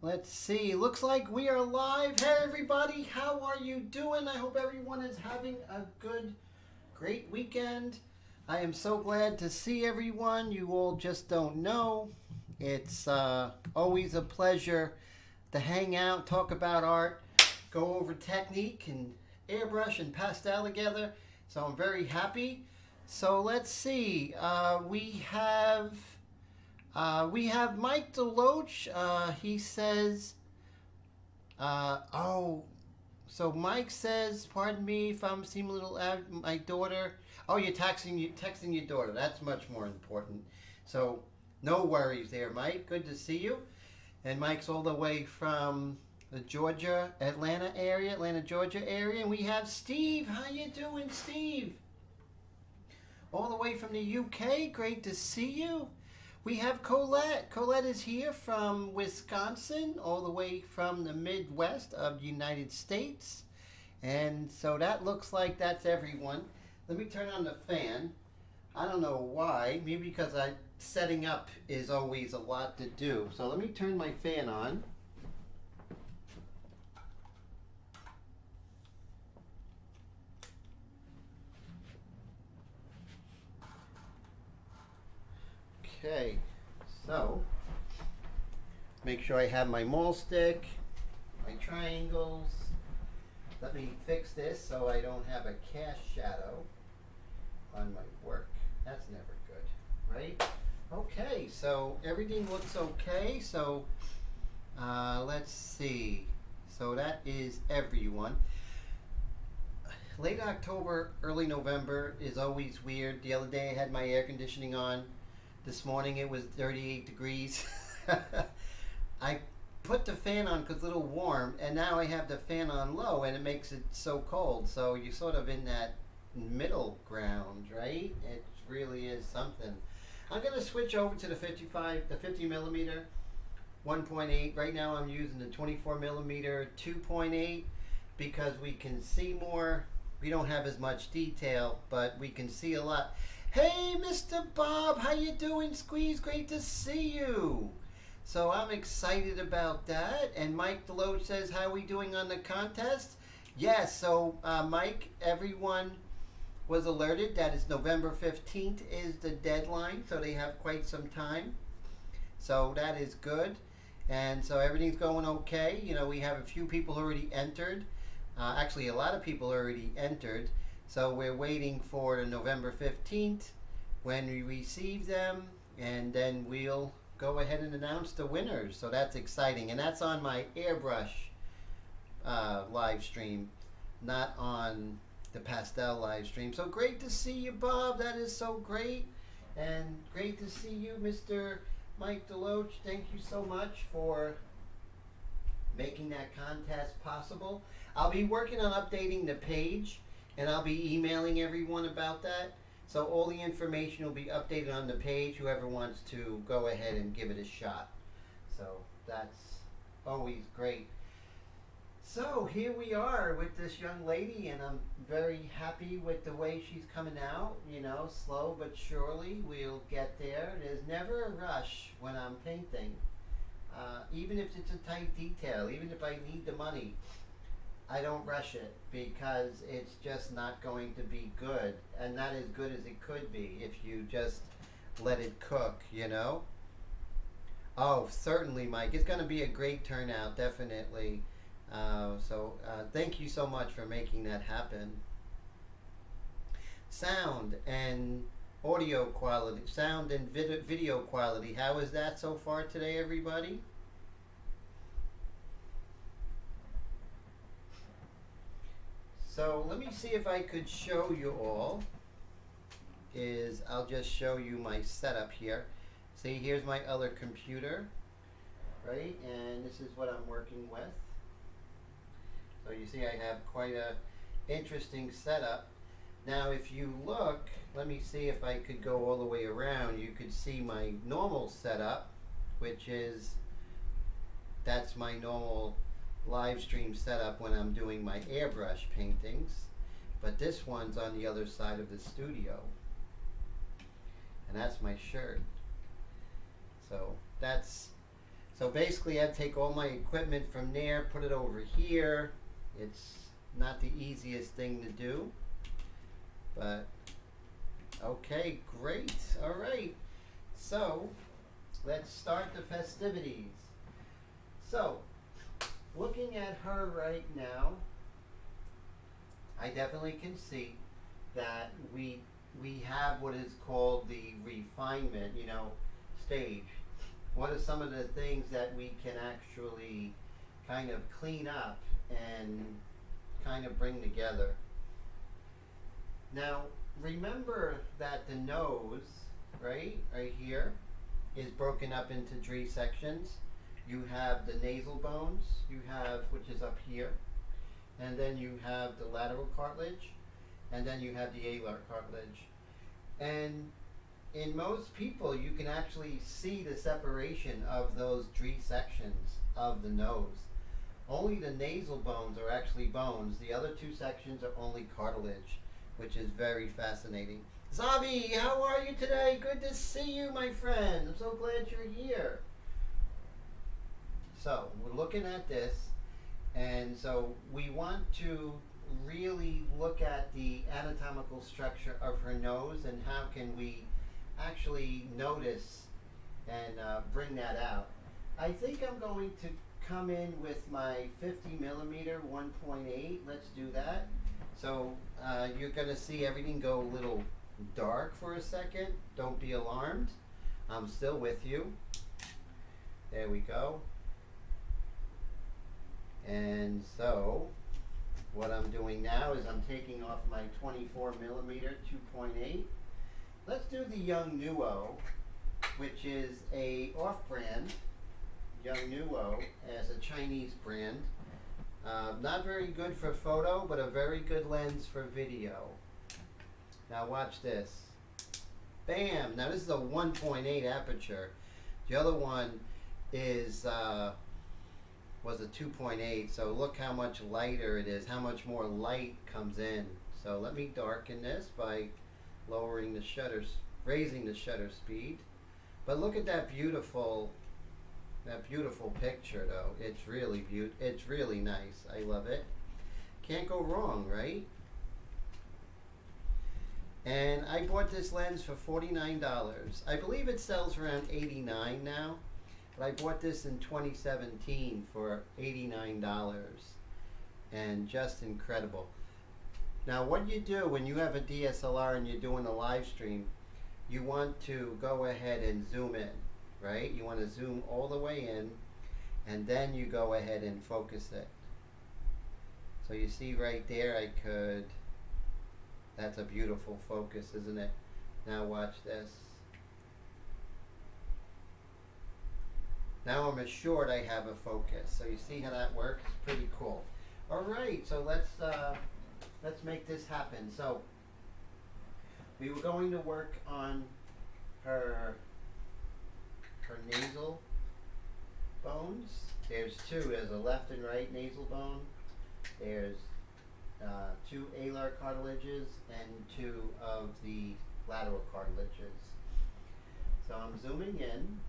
Let's see. Looks like we are live. Hey everybody, how are you doing? I hope everyone is having a great weekend. I am so glad to see everyone. You all just don't know. It's always a pleasure to hang out, talk about art, go over technique and airbrush and pastel together. So I'm very happy. So let's see. We have Mike Deloach. He says, so Mike says, pardon me if I'm seeming a little my daughter. Oh, you're texting your daughter. That's much more important. So no worries there, Mike. Good to see you. And Mike's all the way from the Atlanta, Georgia area. And we have Steve. How you doing, Steve? All the way from the UK. Great to see you. We have Colette. Colette is here from Wisconsin, all the way from the Midwest of the United States. And so that looks like that's everyone. Let me turn on the fan. I don't know why. Maybe because setting up is always a lot to do. So let me turn my fan on. Okay, so make sure I have my mole stick, my triangles. Let me fix this so I don't have a cast shadow on my work. That's never good, right? Okay, so everything looks okay. So let's see. So that is everyone. Late October, early November is always weird. The other day I had my air conditioning on. This morning it was 38 degrees. I put the fan on because it's a little warm, and now I have the fan on low, and it makes it so cold. So you're sort of in that middle ground, right? It really is something. I'm going to switch over to the 50 millimeter 1.8. Right now I'm using the 24 millimeter 2.8 because we can see more. We don't have as much detail, but we can see a lot. Hey, Mr. Bob, how you doing, Squeeze? Great to see you. So I'm excited about that. And Mike Deloach says, how are we doing on the contest? Yes, so Mike, everyone was alerted that it's November 15th is the deadline, so they have quite some time. So that is good. And so everything's going okay. You know, we have a few people already entered. Actually, a lot of people already entered. So we're waiting for the November 15th when we receive them, and then we'll go ahead and announce the winners. So that's exciting. And that's on my Airbrush live stream, not on the Pastel live stream. So great to see you, Bob. That is so great. And great to see you, Mr. Mike Deloach. Thank you so much for making that contest possible. I'll be working on updating the page, and I'll be emailing everyone about that. So all the information will be updated on the page, whoever wants to go ahead and give it a shot. So that's always great. So here we are with this young lady, and I'm very happy with the way she's coming out. You know, slow but surely we'll get there. There's never a rush when I'm painting. Even if it's a tight detail, even if I need the money, I don't rush it because it's just not going to be good, and not as good as it could be if you just let it cook, you know? Oh, certainly, Mike. It's going to be a great turnout, definitely. Thank you so much for making that happen. Sound and audio quality, sound and video quality. How is that so far today, everybody? So let me see if I could show you all. I'll just show you my setup here. See, here's my other computer, right? And this is what I'm working with. So you see I have quite a interesting setup. Now if you look, let me see if I could go all the way around. You could see my normal setup, which is, that's my normal live stream setup when I'm doing my airbrush paintings, but this one's on the other side of the studio, and that's my shirt. So So basically I'd take all my equipment from there, put it over here. It's not the easiest thing to do, but okay, great. All right, so let's start the festivities. So looking at her right now, I definitely can see that we have what is called the refinement, stage. What are some of the things that we can actually kind of clean up and kind of bring together? Now, remember that the nose, right here, is broken up into 3 sections. You have the nasal bones, which is up here, and then you have the lateral cartilage, and then you have the alar cartilage. And in most people, you can actually see the separation of those 3 sections of the nose. Only the nasal bones are actually bones. The other 2 sections are only cartilage, which is very fascinating. Zavi, how are you today? Good to see you, my friend. I'm so glad you're here. So, we're looking at this, and so we want to really look at the anatomical structure of her nose and how can we actually notice and bring that out. I think I'm going to come in with my 50 millimeter 1.8. Let's do that. So you're going to see everything go a little dark for a second. Don't be alarmed. I'm still with you. There we go. And so what I'm doing now is I'm taking off my 24 millimeter 2.8. Let's do the Young Nuo, which is a off-brand Young Nuo as a Chinese brand. Not very good for photo, but a very good lens for video. Now watch this. Bam! Now this is a 1.8 aperture. The other one is was a 2.8, so look how much lighter it is, how much more light comes in. So let me darken this by lowering the shutters, raising the shutter speed. But look at that beautiful picture though. It's really it's really nice. I love it. Can't go wrong, right? And I bought this lens for $49. I believe it sells around $89 now. But I bought this in 2017 for $89, and just incredible. Now what you do when you have a DSLR and you're doing a live stream, you want to go ahead and zoom in, right? You want to zoom all the way in, and then you go ahead and focus it. So you see right there, that's a beautiful focus, isn't it? Now watch this. Now I'm assured I have a focus. So you see how that works? Pretty cool. All right, so let's make this happen. So we were going to work on her nasal bones. There's 2. There's a left and right nasal bone. There's 2 alar cartilages and 2 of the lateral cartilages. So I'm zooming in.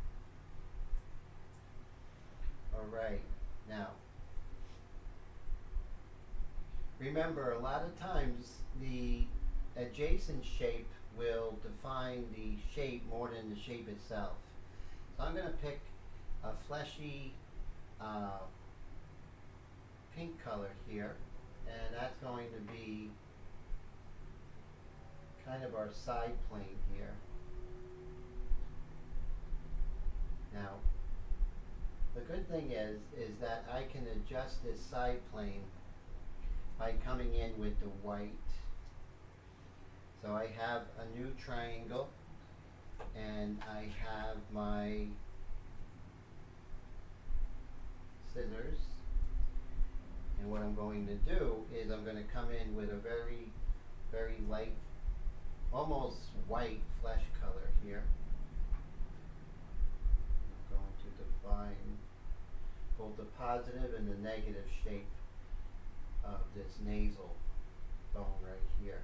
All right, now remember, a lot of times the adjacent shape will define the shape more than the shape itself. So I'm going to pick a fleshy pink color here, and that's going to be kind of our side plane here. Now, the good thing is that I can adjust this side plane by coming in with the white. So I have a new triangle, and I have my scissors. And what I'm going to do is I'm going to come in with a very, very light, almost white flesh color here. I'm going to define both the positive and the negative shape of this nasal bone right here.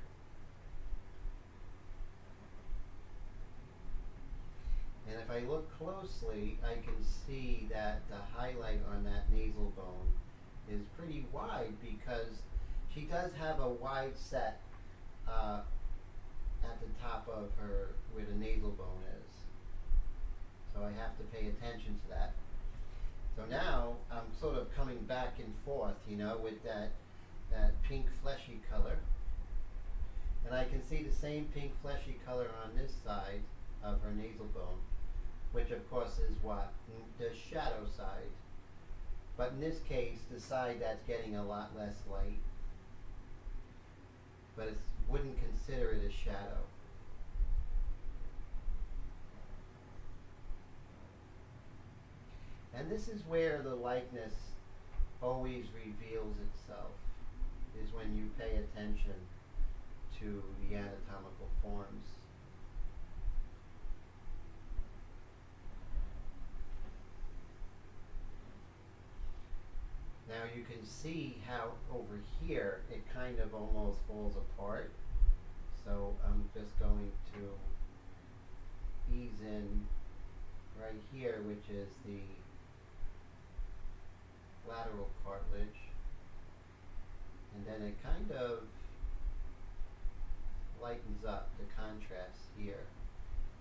And if I look closely, I can see that the highlight on that nasal bone is pretty wide because she does have a wide set at the top of her, where the nasal bone is. So I have to pay attention to that. So now I'm sort of coming back and forth, you know, with that pink fleshy color. And I can see the same pink fleshy color on this side of her nasal bone, which of course is what? The shadow side. But in this case, the side that's getting a lot less light. But it wouldn't consider it a shadow. And this is where the likeness always reveals itself, is when you pay attention to the anatomical forms. Now you can see how over here it kind of almost falls apart. So I'm just going to ease in right here, which is the lateral cartilage. And then it kind of lightens up. The contrast here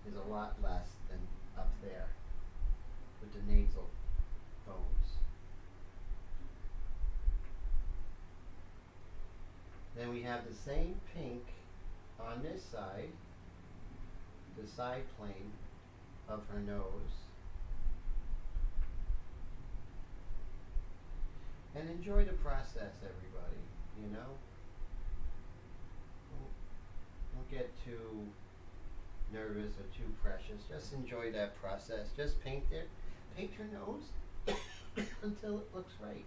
is a lot less than up there with the nasal bones. Then we have the same pink on this side, the side plane of her nose. And enjoy the process, everybody, you know? Don't get too nervous or too precious. Just enjoy that process. Just paint your nose until it looks right,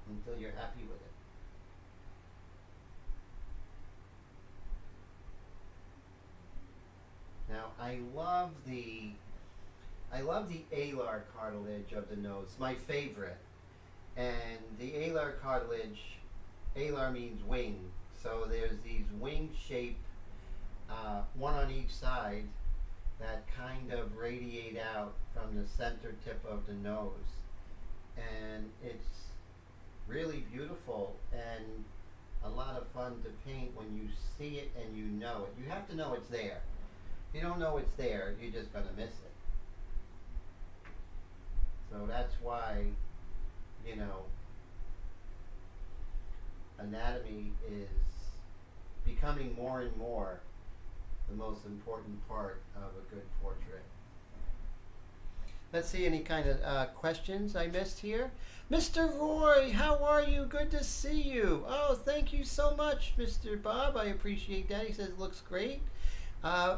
until you're happy with it. Now, I love the alar cartilage of the nose, my favorite. And the alar cartilage, alar means wing. So there's these wing shape, one on each side, that kind of radiate out from the center tip of the nose. And it's really beautiful and a lot of fun to paint when you see it and you know it. You have to know it's there. If you don't know it's there, you're just going to miss it. So that's why, you know, anatomy is becoming more and more the most important part of a good portrait. Let's see any kind of questions I missed here. Mr. Roy, how are you? Good to see you. Oh, thank you so much, Mr. Bob. I appreciate that. He says it looks great.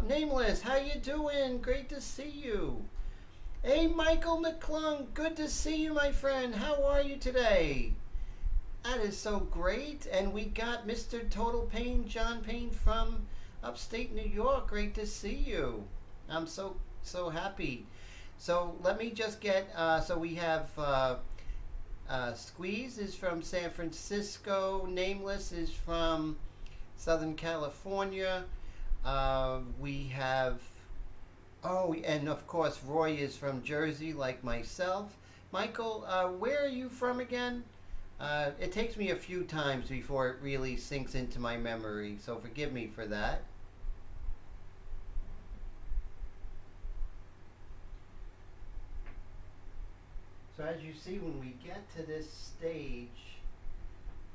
Nameless, how you doing? Great to see you. Hey, Michael McClung, good to see you, my friend. How are you today? That is so great. And we got Mr. Total Pain, John Payne from upstate New York. Great to see you. I'm so happy. So let me just get, so we have Squeeze is from San Francisco. Nameless is from Southern California. We have, oh, and of course Roy is from Jersey like myself. Michael, where are you from again? It takes me a few times before it really sinks into my memory, so forgive me for that. So as you see, when we get to this stage,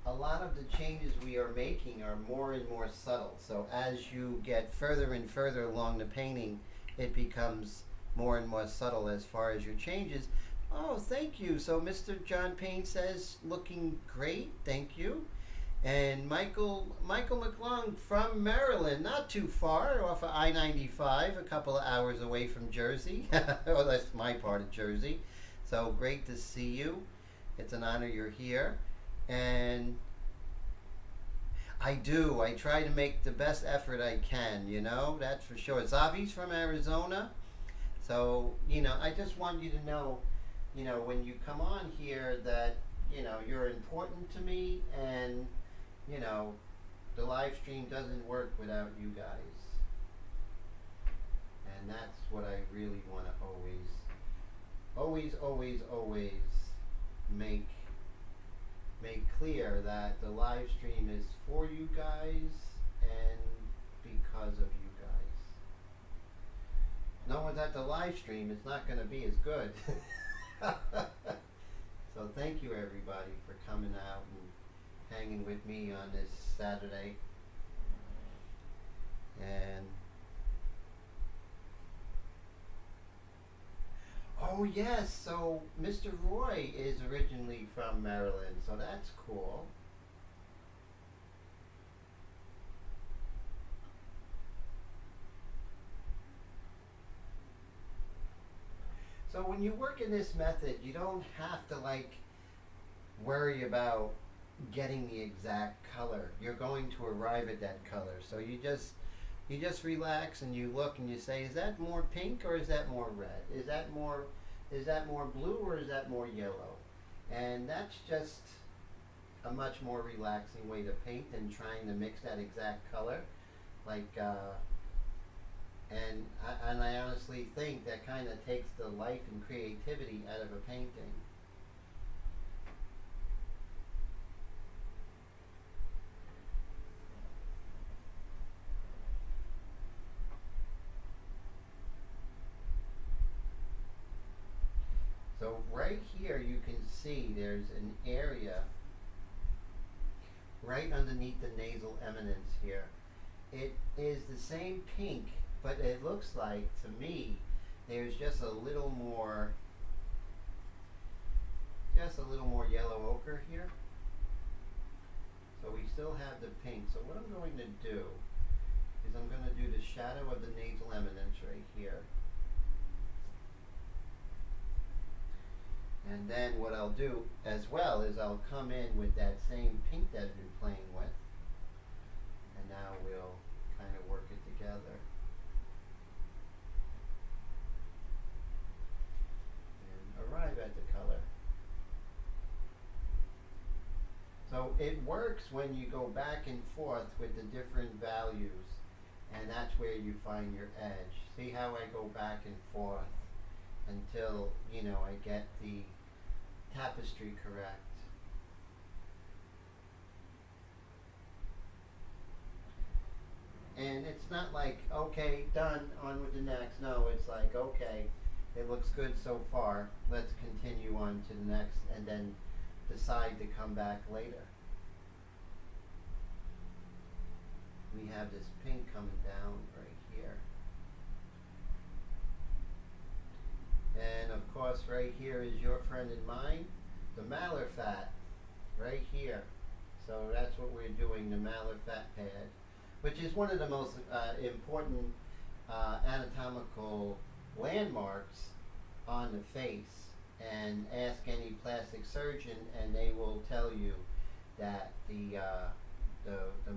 a lot of the changes we are making are more and more subtle. So as you get further and further along the painting, it becomes more and more subtle as far as your changes. Oh, thank you. So Mr. John Payne says, looking great, thank you. And Michael McClung from Maryland, not too far, off of I-95, a couple of hours away from Jersey. Well, that's my part of Jersey. So great to see you. It's an honor you're here. And I try to make the best effort I can, you know, that's for sure. Zavi's from Arizona. So, you know, I just want you to know, you know, when you come on here that, you know, you're important to me, and, you know, the live stream doesn't work without you guys. And that's what I really want to always make clear, that the live stream is for you guys and because of you guys. No one's at the live stream, it's not going to be as good. So thank you everybody for coming out and hanging with me on this Saturday. And oh yes, so Mr. Roy is originally from Maryland, so that's cool. So when you work in this method, you don't have to like worry about getting the exact color. You're going to arrive at that color. So you just relax and you look and you say, is that more pink or is that more red? Is that more blue or is that more yellow? And that's just a much more relaxing way to paint than trying to mix that exact color. Like and I honestly think that kind of takes the life and creativity out of a painting. So right here you can see there's an area right underneath the nasal eminence here. It is the same pink, but it looks like, to me, there's just a little more yellow ochre here. So we still have the pink. So what I'm going to do is I'm going to do the shadow of the nasal eminence right here. And then what I'll do as well is I'll come in with that same pink that I've been playing with. And now we'll kind of work it together. And arrive at the color. So it works when you go back and forth with the different values. And that's where you find your edge. See how I go back and forth until, you know, I get the tapestry correct. And it's not like, okay, done, on with the next. No, it's like, okay, it looks good so far. Let's continue on to the next and then decide to come back later. We have this pink coming down right here. And of course right here is your friend and mine, the Maller Fat, right here. So that's what we're doing, the Maller Fat pad, which is one of the most important anatomical landmarks on the face. And ask any plastic surgeon and they will tell you that the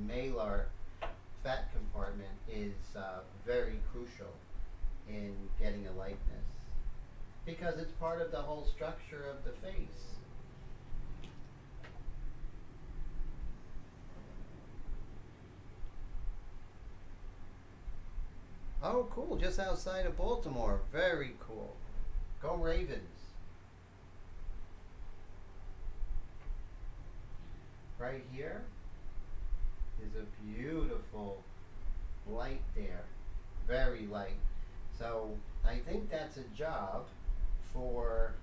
malar fat compartment is very crucial in getting a likeness, because it's part of the whole structure of the face. Oh, cool, just outside of Baltimore. Very cool. Go Ravens. Right here is a beautiful light there. Very light. So I think that's a job for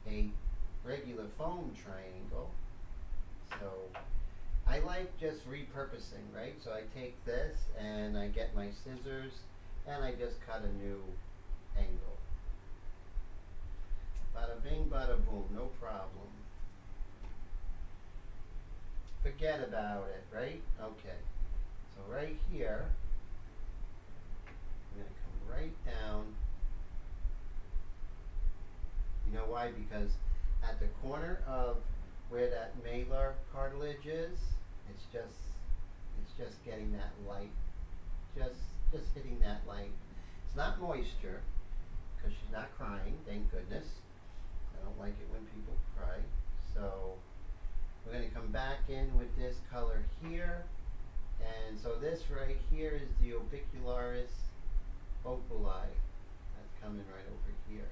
a regular foam triangle. So I like just repurposing, right? So I take this and I get my scissors and I just cut a new angle. Bada bing, bada boom, no problem. Forget about it, right? Okay. So right here, I'm going to come right down. You know why? Because at the corner of where that malar cartilage is, it's just getting that light. Just hitting that light. It's not moisture, because she's not crying, thank goodness. I don't like it when people cry. So we're going to come back in with this color here. And so this right here is the orbicularis oculi. That's coming right over here.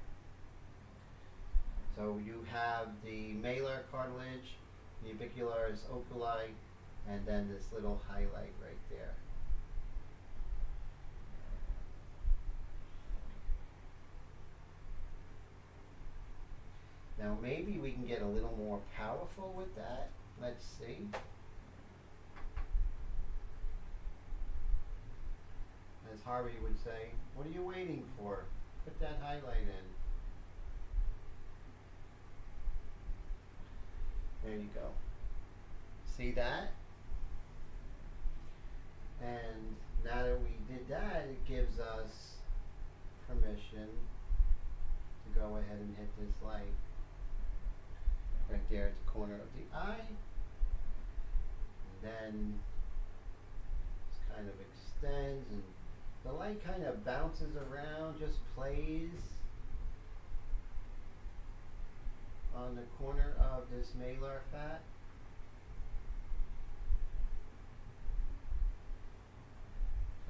So you have the malar cartilage, the orbicularis oculi, and then this little highlight right there. Now maybe we can get a little more powerful with that. Let's see. As Harvey would say, what are you waiting for? Put that highlight in. There you go. See that? And now that we did that, it gives us permission to go ahead and hit this light right there at the corner of the eye. And then this kind of extends, and the light kind of bounces around, just plays on the corner of this malar fat.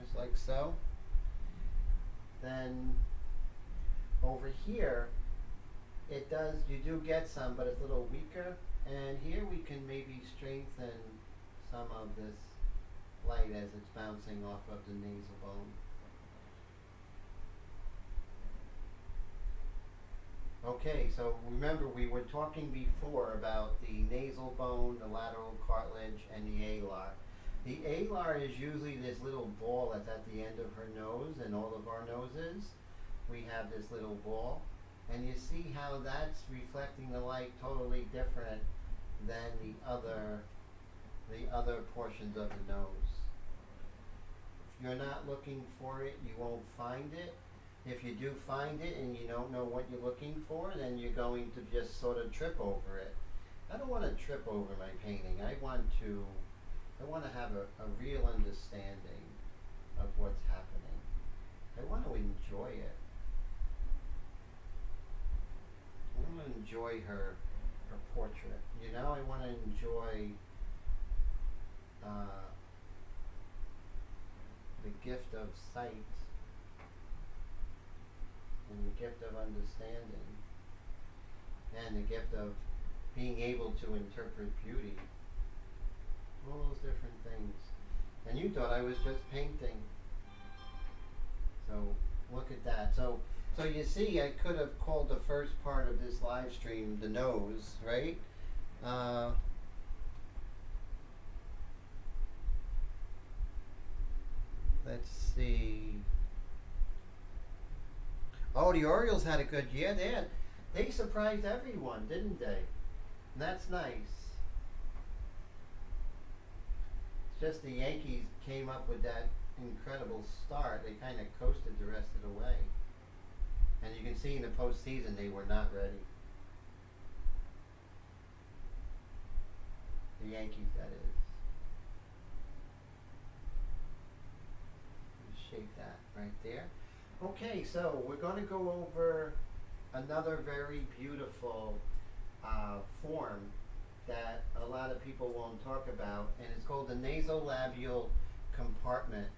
Just like so. Then over here, it does, you do get some, but it's a little weaker. And here we can maybe strengthen some of this light as it's bouncing off of the nasal bone. Okay, so remember we were talking before about the nasal bone, the lateral cartilage, and the alar. The alar is usually this little ball that's at the end of her nose, and all of our noses. We have this little ball, and you see how that's reflecting the light totally different than the other portions of the nose. If you're not looking for it, you won't find it. If you do find it and you don't know what you're looking for, then you're going to just sort of trip over it. I don't want to trip over my painting. I want to have a real understanding of what's happening. I want to enjoy it. I want to enjoy her portrait. You know, I want to enjoy the gift of sight and the gift of understanding and the gift of being able to interpret beauty. All those different things. And you thought I was just painting. So look at that. So you see, I could have called the first part of this live stream the nose, right? Let's see. Oh, the Orioles had a good year. They surprised everyone, didn't they? And that's nice. It's just the Yankees came up with that incredible start. They kind of coasted the rest of the way. And you can see in the postseason they were not ready. The Yankees, that is. Shape that right there. Okay, so we're going to go over another very beautiful form that a lot of people won't talk about, and it's called the nasolabial compartment.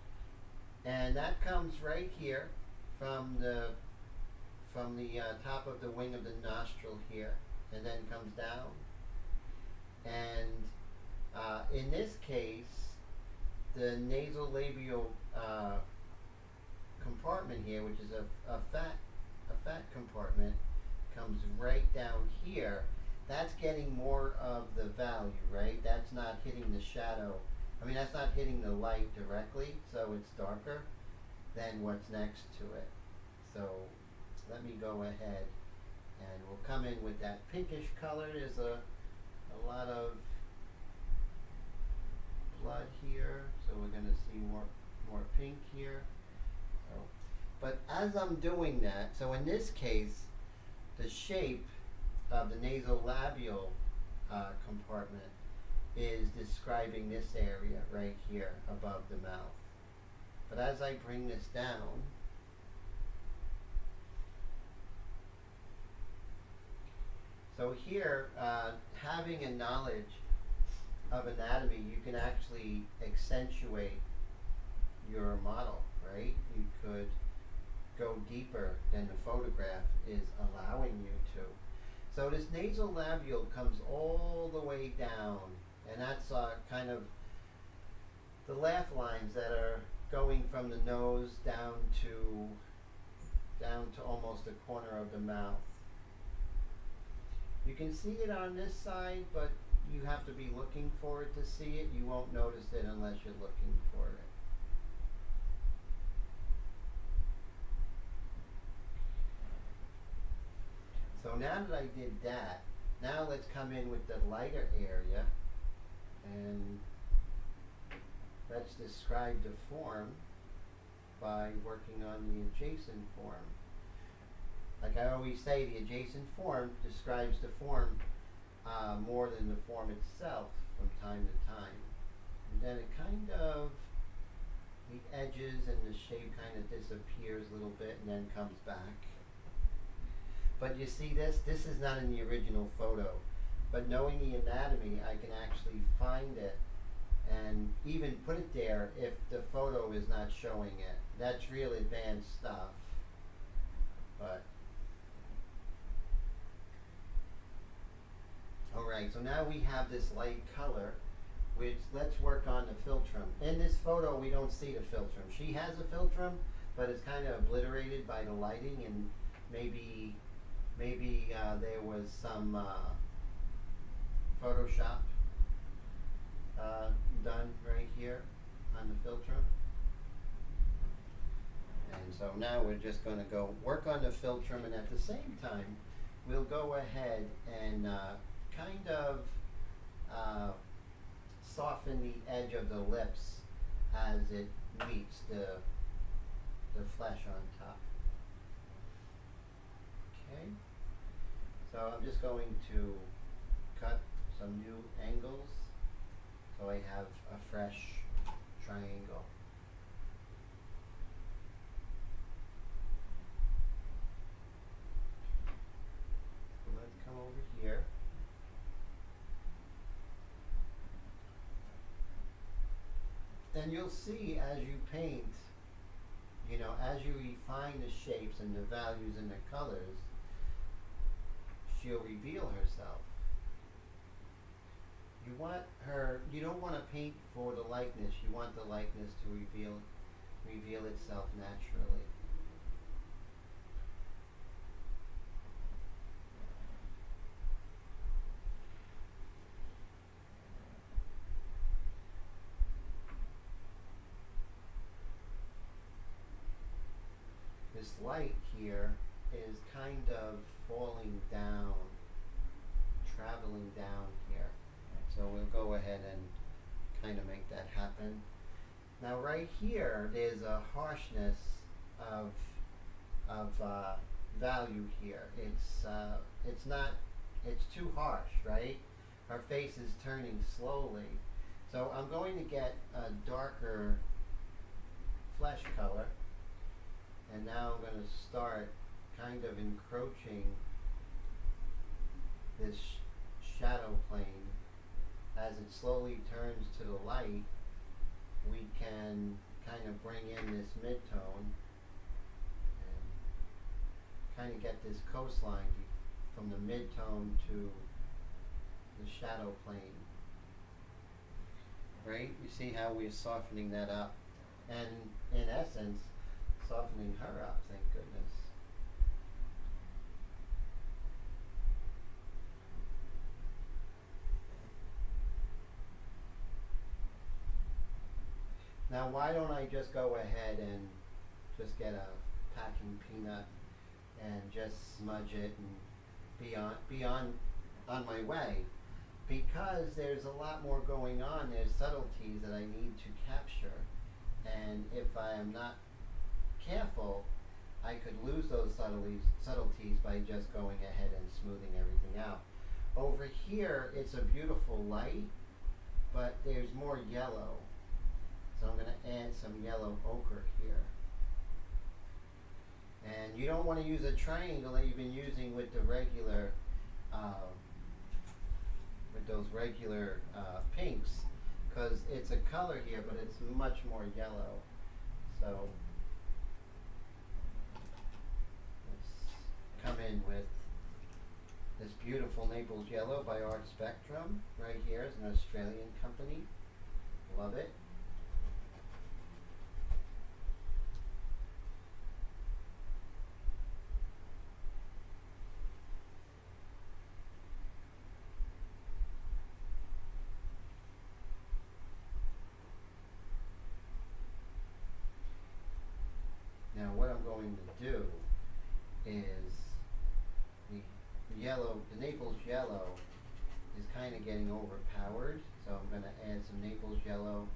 And that comes right here from the top of the wing of the nostril here, and then comes down. And in this case, the nasolabial compartment here, which is a fat compartment, comes right down here. That's getting more of the value, right? That's not hitting the shadow. I mean, that's not hitting the light directly, so it's darker than what's next to it. So let me go ahead and we'll come in with that pinkish color. There's a lot of blood here, so we're going to see more pink here. So, but as I'm doing that, so in this case, the shape of the nasolabial compartment is describing this area right here above the mouth. But as I bring this down, so here, having a knowledge of anatomy, you can actually accentuate your model, right? You could go deeper than the photograph is allowing you to. So this nasal labule comes all the way down, and that's kind of the laugh lines that are going from the nose down to almost the corner of the mouth. You can see it on this side, but you have to be looking for it to see it. You won't notice it unless you're looking for it. So now that I did that, now let's come in with the lighter area and let's describe the form by working on the adjacent form. Like I always say, the adjacent form describes the form more than the form itself from time to time. And then it kind of, the edges and the shape kind of disappears a little bit and then comes back. But you see this is not in the original photo. But knowing the anatomy, I can actually find it and even put it there if the photo is not showing it. That's real advanced stuff. But alright, so now we have this light color, which let's work on the philtrum. In this photo we don't see the philtrum. She has a philtrum, but it's kind of obliterated by the lighting, and maybe there was some Photoshop done right here on the philtrum. And so now we're just going to go work on the philtrum, and at the same time we'll go ahead and kind of soften the edge of the lips as it meets the flesh on top. Okay, so I'm just going to cut some new angles so I have a fresh triangle. So let's come over here. And you'll see as you paint, you know, as you refine the shapes and the values and the colors, she'll reveal herself. You don't want to paint for the likeness. You want the likeness to reveal itself naturally. This light here is kind of falling down, traveling down here. So we'll go ahead and kind of make that happen. Now right here, there's a harshness of value here. It's too harsh, right? Our face is turning slowly. So I'm going to get a darker flesh color. And now I'm going to start kind of encroaching this shadow plane. As it slowly turns to the light, we can kind of bring in this midtone and kind of get this coastline from the midtone to the shadow plane. Right? You see how we're softening that up, and in essence, softening her up, thank goodness. Now why don't I just go ahead and just get a packing peanut and just smudge it and be on my way, because there's a lot more going on. There's subtleties that I need to capture, and if I am not careful, I could lose those subtleties by just going ahead and smoothing everything out. Over here, it's a beautiful light, but there's more yellow. So I'm going to add some yellow ochre here. And you don't want to use a triangle that you've been using with the regular, with those regular pinks, because it's a color here, but it's much more yellow. So in with this beautiful Naples Yellow by Art Spectrum. Right here is an Australian company. Love it. Now what I'm going to do is the Naples Yellow is kind of getting overpowered, so I'm going to add some Naples Yellow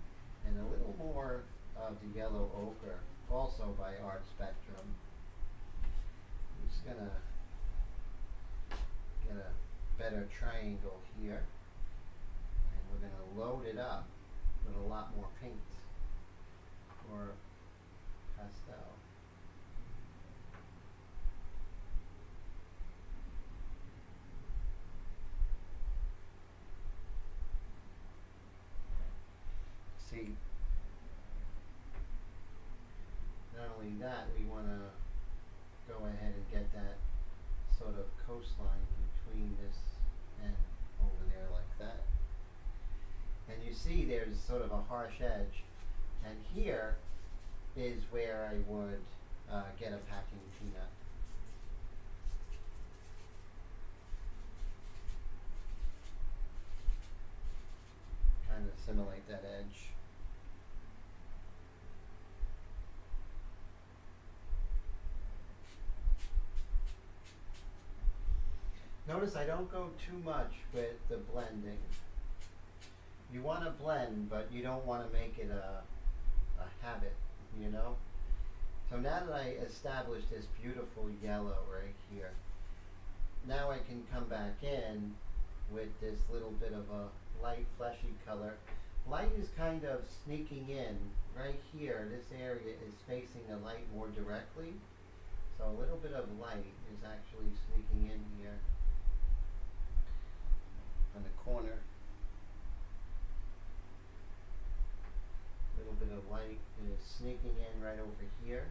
and a little more of the Yellow Ochre, also by Art Spectrum. I'm just going to get a better triangle here, and we're going to load it up with a lot more paint or pastel. See, not only that, we want to go ahead and get that sort of coastline between this and over there like that. And you see there's sort of a harsh edge, and here is where I would get a packing peanut. Kind of simulate that edge. Notice I don't go too much with the blending. You want to blend, but you don't want to make it a habit, you know? So now that I established this beautiful yellow right here, now I can come back in with this little bit of a light fleshy color. Light is kind of sneaking in right here. This area is facing the light more directly. So a little bit of light is actually sneaking in here on the corner. A little bit of light is sneaking in right over here.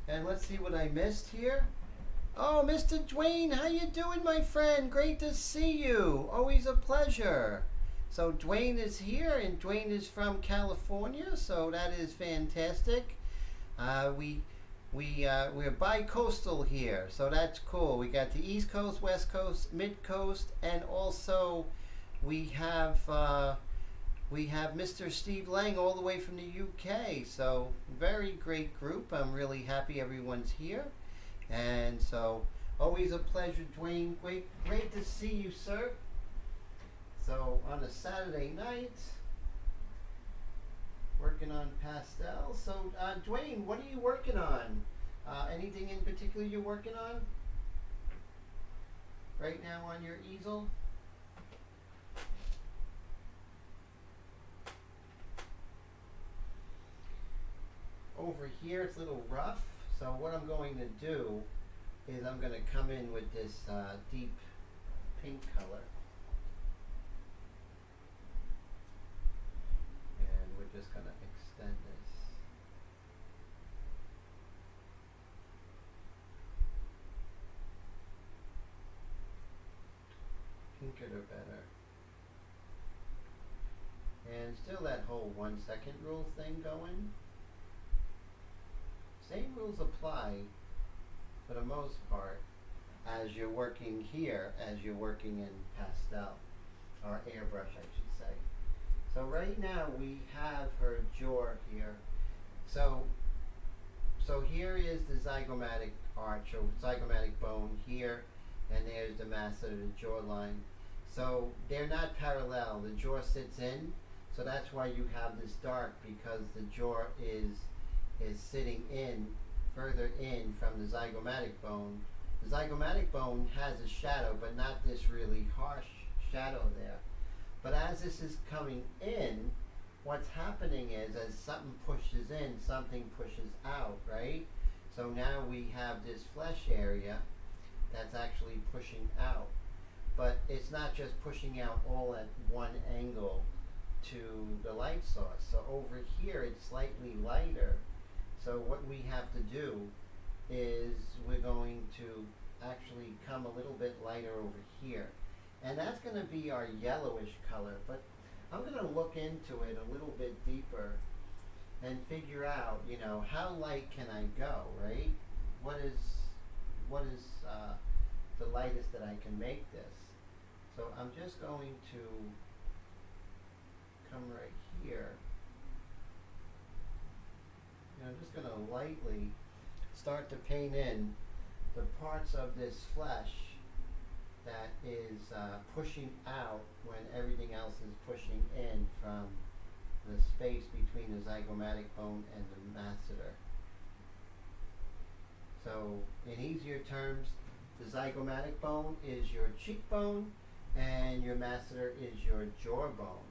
And let's see what I missed here. Oh, Mr. Dwayne, how you doing, my friend? Great to see you. Always a pleasure. So Dwayne is here, and Dwayne is from California, so that is fantastic. We're bi-coastal here, so that's cool. We got the East Coast, West Coast, Mid Coast, and also we have Mr. Steve Lang all the way from the UK. So very great group. I'm really happy everyone's here, and so always a pleasure, Dwayne. Great to see you, sir. So on a Saturday night, working on pastel. So Dwayne, what are you working on? Anything in particular you're working on right now on your easel? Over here it's a little rough, so what I'm going to do is I'm going to come in with this deep pink color. Just going to extend this. Pinker the better. And still that whole 1 second rule thing going. Same rules apply for the most part as you're working here, as you're working in pastel, or airbrush I should say. So right now we have her jaw here. So here is the zygomatic arch or zygomatic bone here, and there's the mass of the jawline. So they're not parallel. The jaw sits in, so that's why you have this dark, because the jaw is sitting in further in from the zygomatic bone. The zygomatic bone has a shadow, but not this really harsh shadow there. But as this is coming in, what's happening is as something pushes in, something pushes out, right? So now we have this flesh area that's actually pushing out. But it's not just pushing out all at one angle. to the light source. So over here it's slightly lighter. So what we have to do is we're going to actually come a little bit lighter over here. And that's going to be our yellowish color, but I'm going to look into it a little bit deeper and figure out, you know, how light can I go, right? What is the lightest that I can make this? So I'm just going to come right here. And I'm just going to lightly start to paint in the parts of this flesh that is pushing out when everything else is pushing in from the space between the zygomatic bone and the masseter. So in easier terms, the zygomatic bone is your cheekbone and your masseter is your jawbone.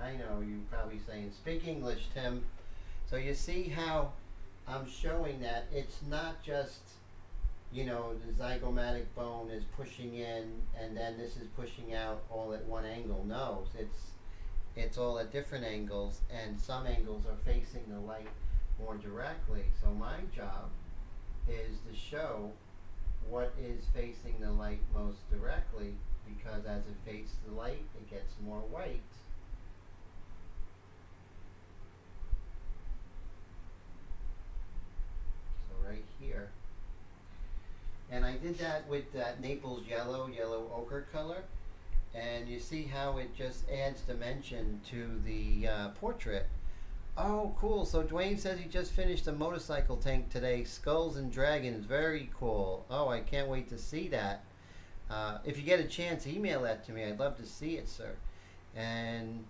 I know you're probably saying, speak English, Tim. So you see how I'm showing that it's not just, you know, the zygomatic bone is pushing in and then this is pushing out all at one angle. No, it's all at different angles, and some angles are facing the light more directly. So my job is to show what is facing the light most directly, because as it faces the light, it gets more white. So right here. And I did that with that Naples yellow ochre color. And you see how it just adds dimension to the portrait. Oh, cool. So Dwayne says he just finished a motorcycle tank today. Skulls and Dragons. Very cool. Oh, I can't wait to see that. If you get a chance, email that to me. I'd love to see it, sir. And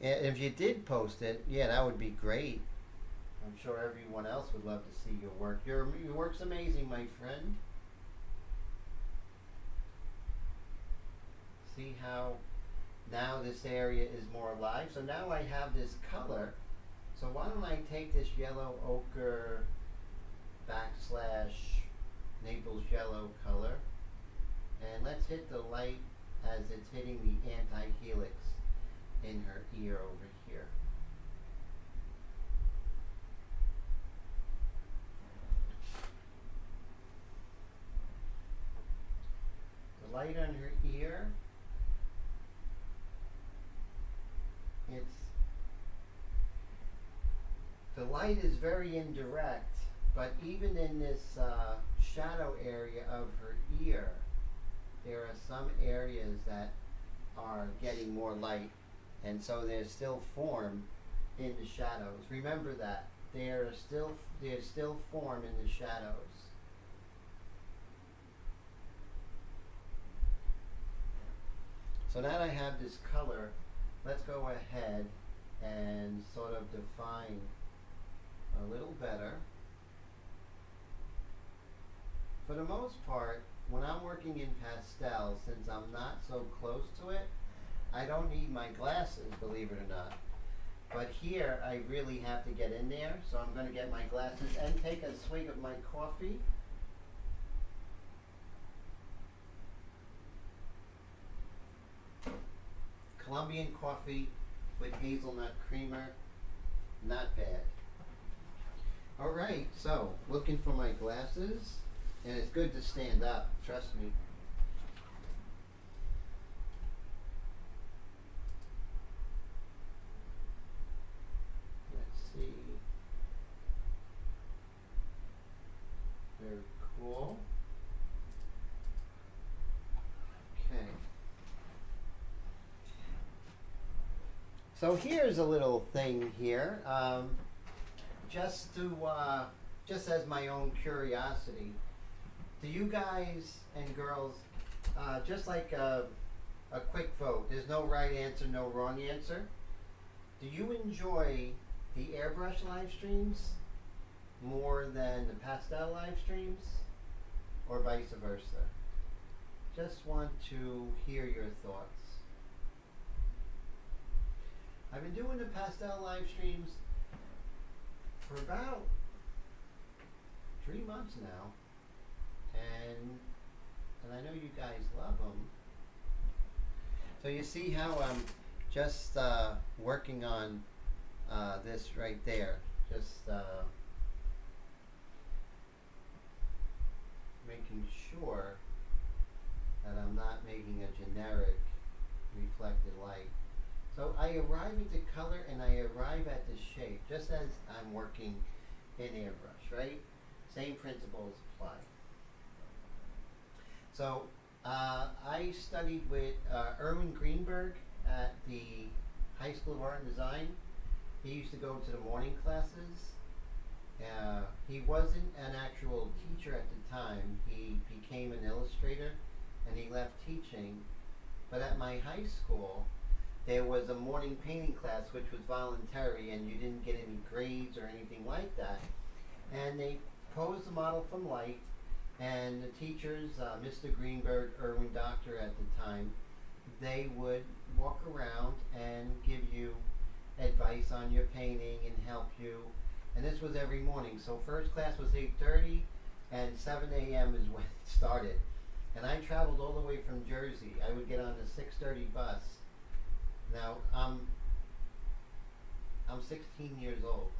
if you did post it, yeah, that would be great. I'm sure everyone else would love to see your work. Your work's amazing, my friend. See how now this area is more alive. So now I have this color. So why don't I take this yellow ochre backslash Naples yellow color, and let's hit the light as it's hitting the anti-helix in her ear over here. The light on her ear, the light is very indirect, but even in this shadow area of her ear, there are some areas that are getting more light, and so there's still form in the shadows. Remember that there's still form in the shadows. So now that I have this color, let's go ahead and sort of define a little better. For the most part, when I'm working in pastel, since I'm not so close to it, I don't need my glasses, believe it or not. But here, I really have to get in there, so I'm going to get my glasses and take a swig of my coffee. Colombian coffee with hazelnut creamer, not bad. All right, so looking for my glasses, and it's good to stand up, trust me. Let's see. Very cool. Okay. So here's a little thing here, just as my own curiosity. Do you guys and girls, just like a quick vote, there's no right answer, no wrong answer. Do you enjoy the Airbrush live streams more than the pastel live streams, or vice versa? Just want to hear your thoughts. I've been doing the pastel live streams for about 3 months now, and I guys love them. So you see how I'm just working on this right there. Just making sure that I'm not making a generic reflected light. So I arrive at the color and I arrive at the shape, just as I'm working in Airbrush, right? Same principles apply. So I studied with Erwin Greenberg at the High School of Art and Design. He used to go to the morning classes. He wasn't an actual teacher at the time. He became an illustrator and he left teaching. But at my high school, there was a morning painting class which was voluntary and you didn't get any grades or anything like that. And they posed the model from life, and the teachers, Mr. Greenberg, Erwin Doctor at the time, they would walk around and give you advice on your painting and help you. And this was every morning. So first class was 8:30 and 7 a.m. is when it started. And I traveled all the way from Jersey. I would get on the 6:30 bus. Now I'm 16 years old.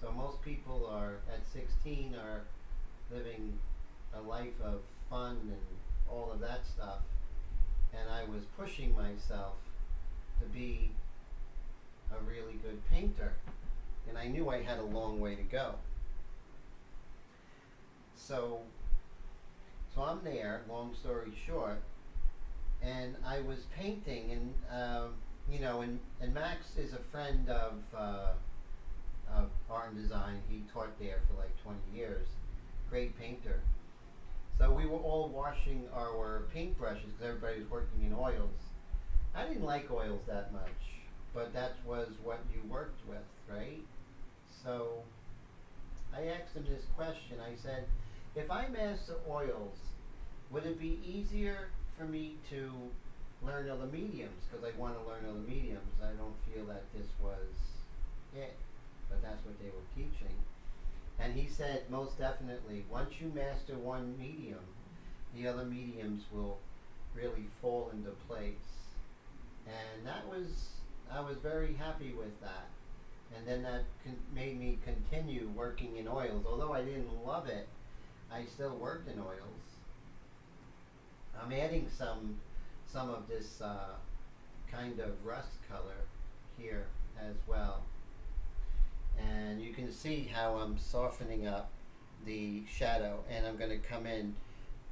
So most people are at 16 are living a life of fun and all of that stuff. And I was pushing myself to be a really good painter. And I knew I had a long way to go. So I'm there, long story short, and I was painting, and you know, and Max is a friend of art and design. He taught there for like 20 years. Great painter. So we were all washing our paintbrushes because everybody was working in oils. I didn't like oils that much, but that was what you worked with, right? So I asked him this question. I said, if I master oils, would it be easier for me to learn other mediums? Because I want to learn other mediums. I don't feel that this was it, but that's what they were teaching. And he said, most definitely, once you master one medium, the other mediums will really fall into place. And I was very happy with that. And then that made me continue working in oils. Although I didn't love it, I still worked in oils. I'm adding some of this kind of rust color here as well. And you can see how I'm softening up the shadow, and I'm going to come in.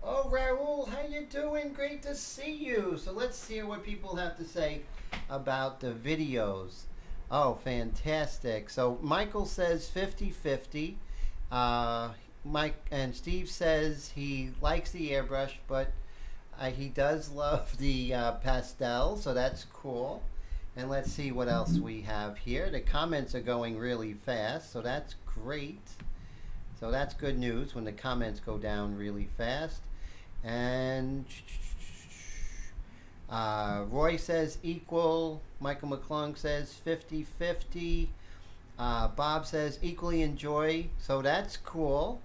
Oh, Raul, how you doing? Great to see you. So let's hear what people have to say about the videos. Oh, fantastic. So Michael says 50-50. Mike and Steve says he likes the airbrush, but he does love the pastel, so that's cool. And let's see what else we have here. The comments are going really fast, so that's great. So that's good news when the comments go down really fast. And Roy says equal. Michael McClung says 50-50. Bob says equally enjoy. So that's cool.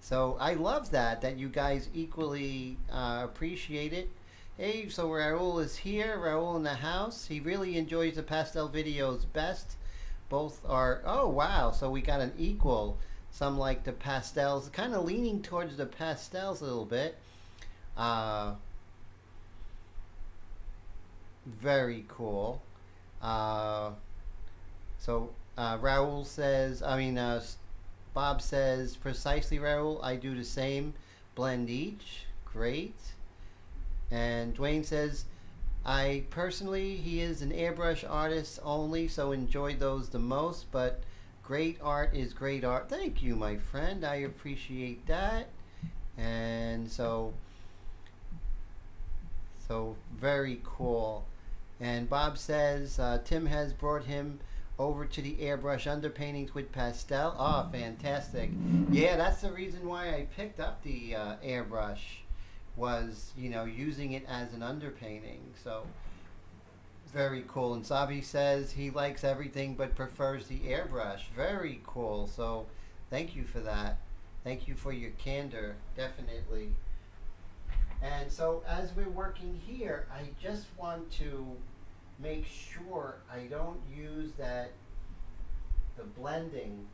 So I love that you guys equally appreciate it. Hey, so Raul is here. Raul in the house. He really enjoys the pastel videos best. Both are, oh wow, so we got an equal. Some like the pastels, kind of leaning towards the pastels a little bit. Very cool. So Raul says, Bob says, precisely Raul, I do the same. Blend each. Great. And Dwayne says, I personally, he is an airbrush artist only, so enjoy those the most, but great art is great art. Thank you, my friend. I appreciate that. And so very cool. And Bob says, Tim has brought him over to the airbrush underpaintings with pastel. Oh, fantastic. Yeah, that's the reason why I picked up the airbrush. Was, you know, using it as an underpainting. So very cool. And Savi says he likes everything but prefers the airbrush. Very cool. So thank you for that. Thank you for your candor, definitely. And so as we're working here, I just want to make sure I don't use the blending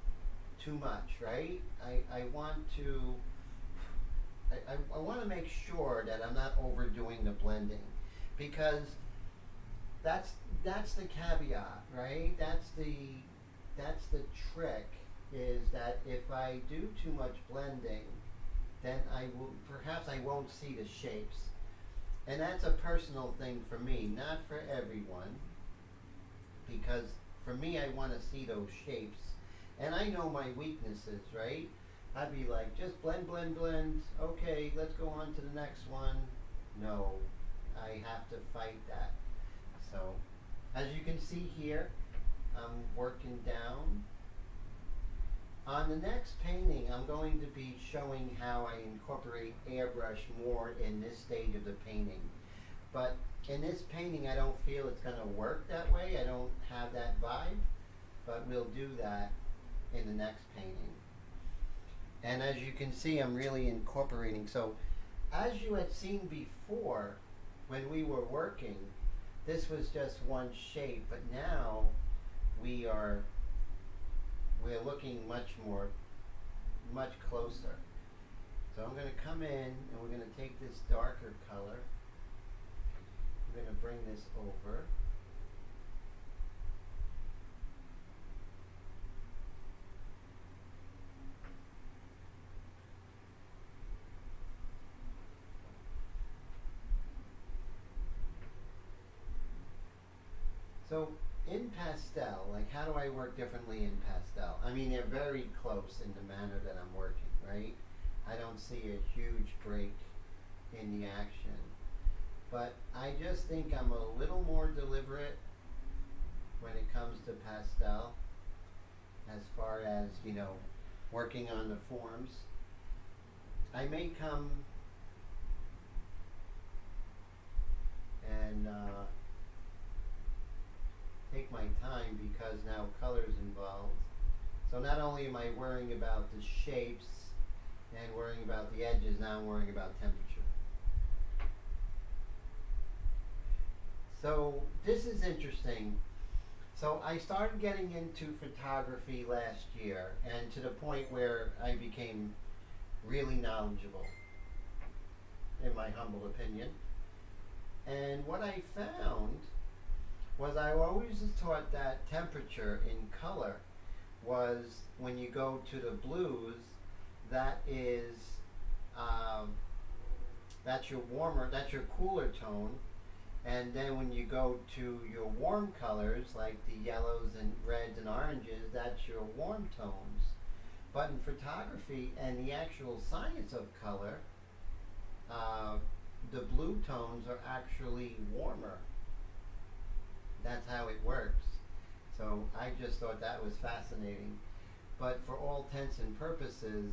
too much, right? I want to I want to make sure that I'm not overdoing the blending, because that's the caveat, right? That's the trick, is that if I do too much blending, then perhaps I won't see the shapes. And that's a personal thing for me, not for everyone, because for me, I want to see those shapes. And I know my weaknesses, right? I'd be like, just blend, blend, blend. Okay, let's go on to the next one. No, I have to fight that. So, as you can see here, I'm working down. On the next painting, I'm going to be showing how I incorporate airbrush more in this stage of the painting. But in this painting, I don't feel it's going to work that way. I don't have that vibe. But we'll do that in the next painting. And as you can see, I'm really incorporating. So as you had seen before, when we were working, this was just one shape, but now we're looking much closer. So I'm going to come in and we're going to take this darker color. We're going to bring this over. So in pastel, like, how do I work differently in pastel? I mean, they're very close in the manner that I'm working, right? I don't see a huge break in the action. But I just think I'm a little more deliberate when it comes to pastel, as far as, you know, working on the forms. I may come and take my time, because now color's involved. So not only am I worrying about the shapes and worrying about the edges, now I'm worrying about temperature. So this is interesting. So I started getting into photography last year, and to the point where I became really knowledgeable, in my humble opinion. And what I found was, I always was taught that temperature in color was, when you go to the blues, that's your warmer, that's your cooler tone. And then when you go to your warm colors, like the yellows and reds and oranges, that's your warm tones. But in photography and the actual science of color, the blue tones are actually warmer. That's how it works. So I just thought that was fascinating. But for all intents and purposes,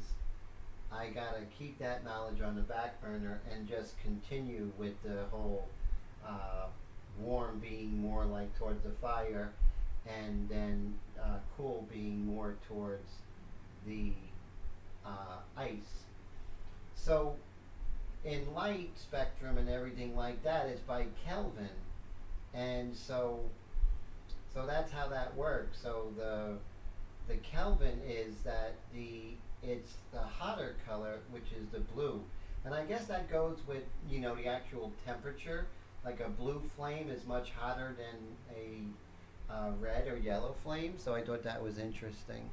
I gotta keep that knowledge on the back burner and just continue with the whole warm being more like towards the fire, and then cool being more towards the ice. So in light spectrum and everything like that is by Kelvin. And so that's how that works. So the Kelvin is that it's the hotter color, which is the blue. And I guess that goes with, you know, the actual temperature. Like a blue flame is much hotter than a red or yellow flame. So I thought that was interesting.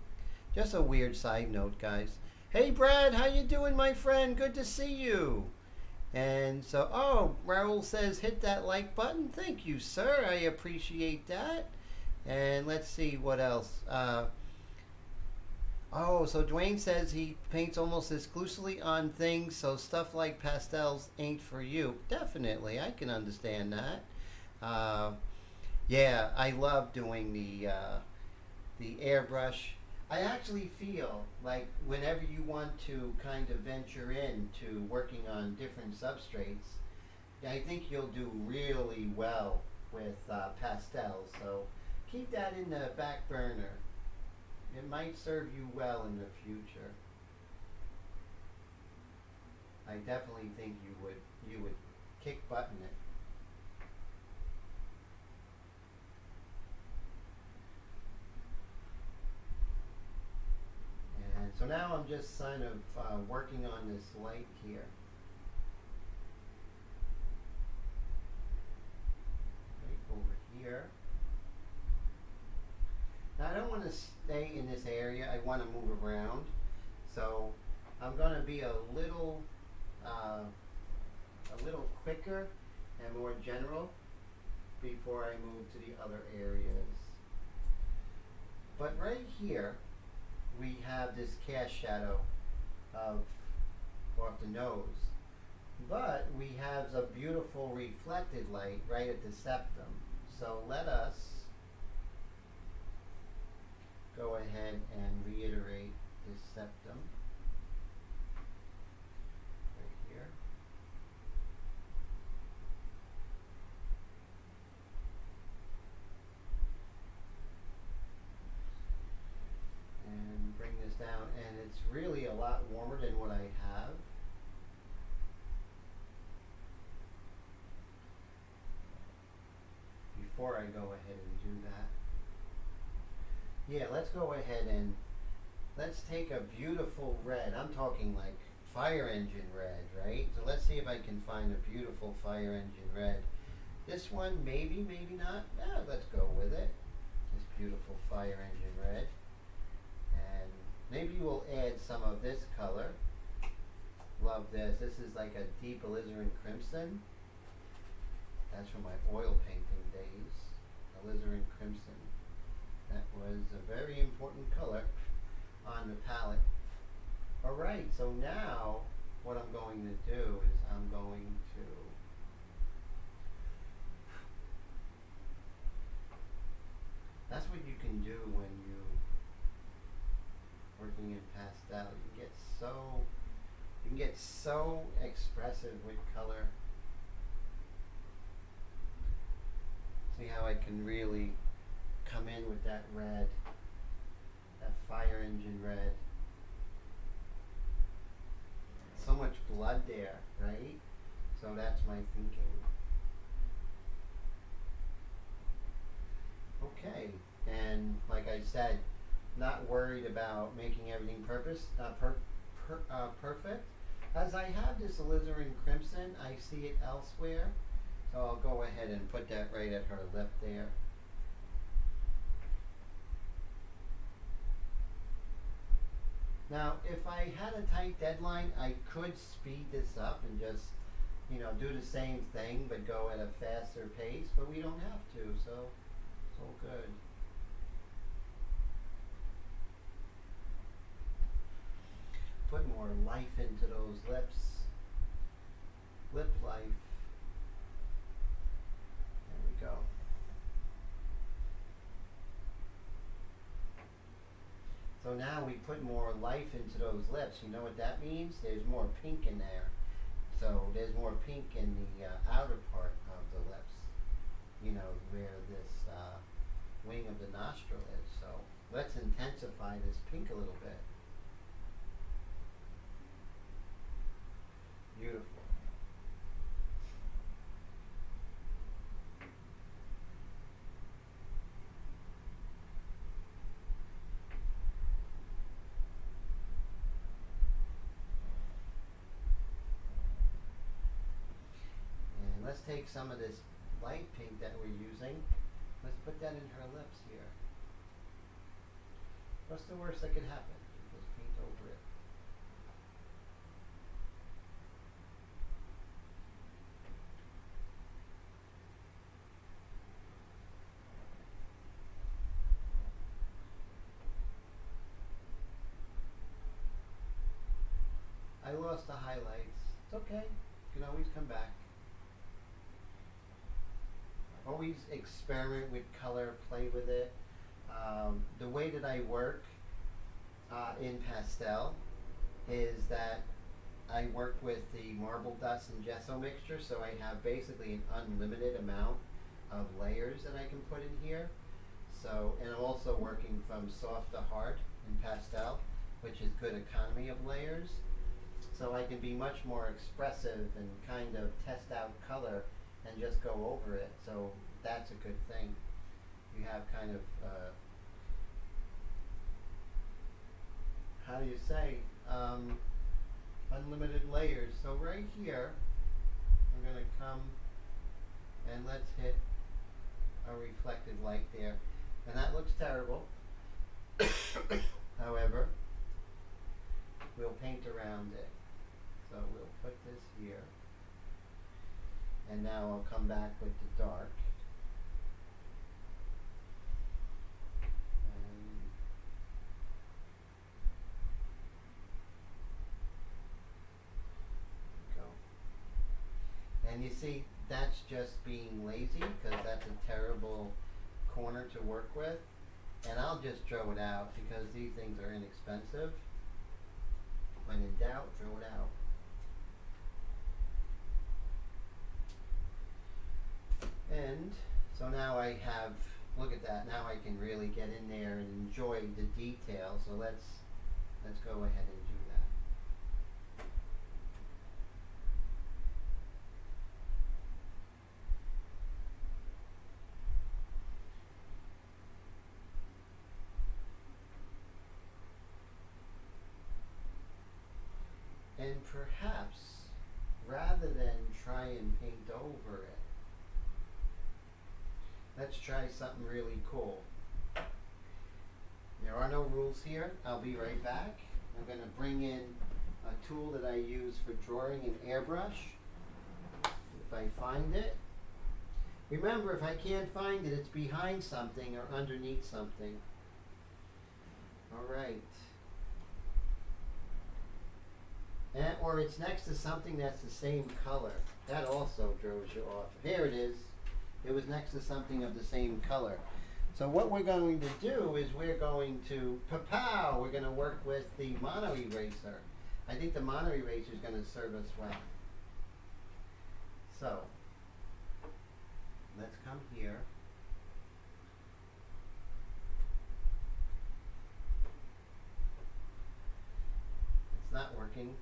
Just a weird side note, guys. Hey Brad, how you doing, my friend? Good to see you. And so, oh, Raul says hit that like button. Thank you, sir. I appreciate that. And let's see what else. Oh, so Dwayne says he paints almost exclusively on things, so stuff like pastels ain't for you. Definitely, I can understand that. Yeah, I love doing the airbrush. I actually feel like whenever you want to kind of venture into working on different substrates, I think you'll do really well with pastels. So keep that in the back burner. It might serve you well in the future. I definitely think you would kick butt in it. And so now I'm just kind of working on this light here. Right over here. Now I don't want to stay in this area. I want to move around. So I'm going to be a little quicker and more general before I move to the other areas. But right here, we have this cast shadow off the nose. But we have a beautiful reflected light right at the septum. So let us go ahead and reiterate this septum right here. And bring this down, and it's really a lot warmer than what I have. Before I go ahead and do that, yeah, let's go ahead and let's take a beautiful red. I'm talking like fire engine red, right? So let's see if I can find a beautiful fire engine red. This one, maybe, maybe not. Yeah, let's go with it. This beautiful fire engine red. And maybe we'll add some of this color. Love this. This is like a deep alizarin crimson. That's from my oil painting days. Alizarin crimson. That was a very important color on the palette. Alright, so now what I'm going to do is I'm going to that's what you can do when you working in pastel. You can get so expressive with color. See how I can really come in with that red, that fire engine red. So much blood there, right? So that's my thinking. Okay, and like I said, not worried about making everything perfect. As I have this alizarin crimson, I see it elsewhere. So I'll go ahead and put that right at her lip there. Now, if I had a tight deadline, I could speed this up and just, do the same thing, but go at a faster pace, but we don't have to, so it's all good. Put more life into those lips. Lip life. There we go. So now we put more life into those lips. You know what that means? There's more pink in there. So there's more pink in the outer part of the lips. Where this wing of the nostril is. So let's intensify this pink a little bit. Beautiful. And let's take some of this light pink that we're using. Let's put that in her lips here. What's the worst that could happen? Just paint over it. I lost the highlights. It's okay. You can always come back. Always experiment with color, play with it. The way that I work in pastel is that I work with the marble dust and gesso mixture, so I have basically an unlimited amount of layers that I can put in here. So, and I'm also working from soft to hard in pastel, which is good economy of layers. so I can be much more expressive and kind of test out color and just go over it. So that's a good thing. You have kind of, how do you say, unlimited layers. So right here, I'm going to come and let's hit a reflected light there. And that looks terrible. However, we'll paint around it. So we'll put this here. And now I'll come back with the dark. And you see, that's just being lazy, because that's a terrible corner to work with. And I'll just throw it out, because these things are inexpensive. When in doubt, throw it out. And so now I have, look at that, now I can really get in there and enjoy the detail. So let's go ahead and do that. And perhaps, rather than try and paint over it, let's try something really cool. There are no rules here. I'll be right back. I'm going to bring in a tool that I use for drawing, an airbrush. If I find it. Remember, if I can't find it, it's behind something or underneath something. All right. Or it's next to something that's the same color. That also throws you off. Here it is. It was next to something of the same color. So what we're going to do is we're going to, pow, we're going to work with the mono eraser. I think the mono eraser is going to serve us well. So, let's come here. It's not working.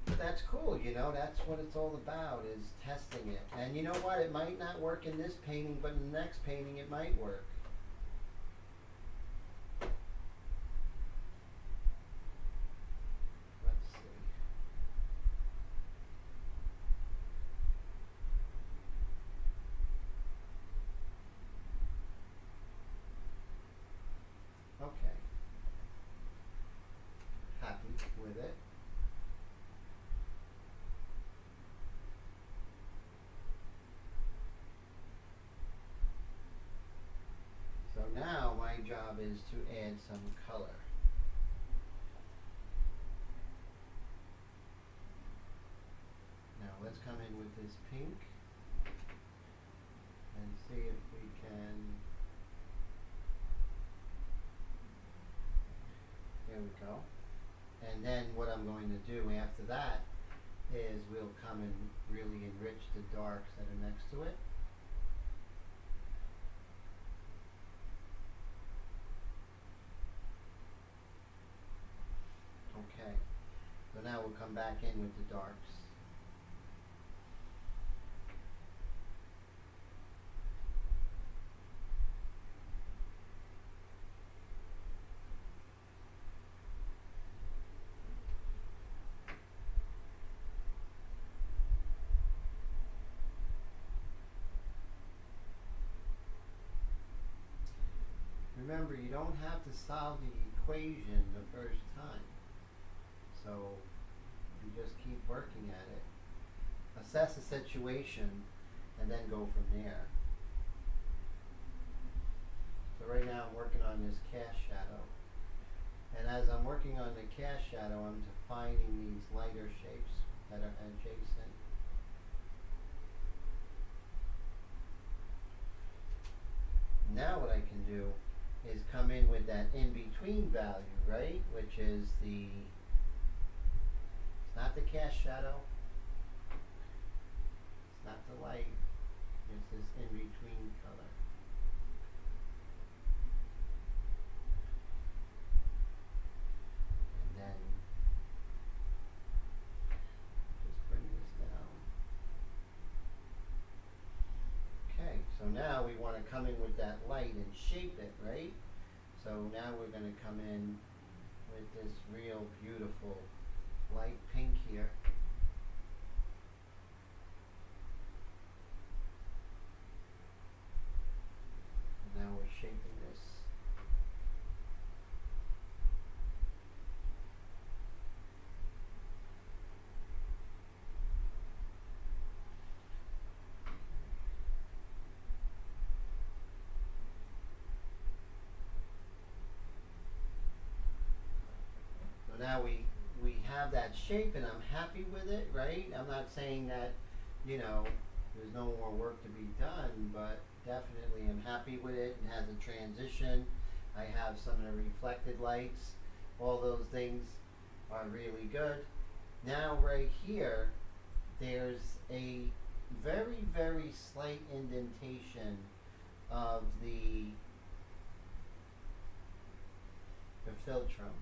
But that's cool, you know, that's what it's all about, is testing it. And you know what, it might not work in this painting, but in the next painting it might work. Let's see. Okay. Happy with it. So now my job is to add some color. Now let's come in with this pink and see if we can, there we go. And then what I'm going to do after that is we'll come and really enrich the darks that are next to it. Okay, so now we'll come back in with the darks. Remember, you don't have to solve the equation the first time. So you just keep working at it. Assess the situation and then go from there. So right now I'm working on this cast shadow. And as I'm working on the cast shadow, I'm defining these lighter shapes that are adjacent. Now what I can do is come in with that in-between value, right? Which is the, it's not the cast shadow, it's not the light, it's this in-between color. And then So now we want to come in with that light and shape it, right? So now we're going to come in with this real beautiful light pink here. And now we're shaping this. Now we have that shape and I'm happy with it, right? I'm not saying that, you know, there's no more work to be done, but definitely I'm happy with it. It has a transition. I have some of the reflected lights. All those things are really good. Now right here, there's a very, very slight indentation of the philtrum.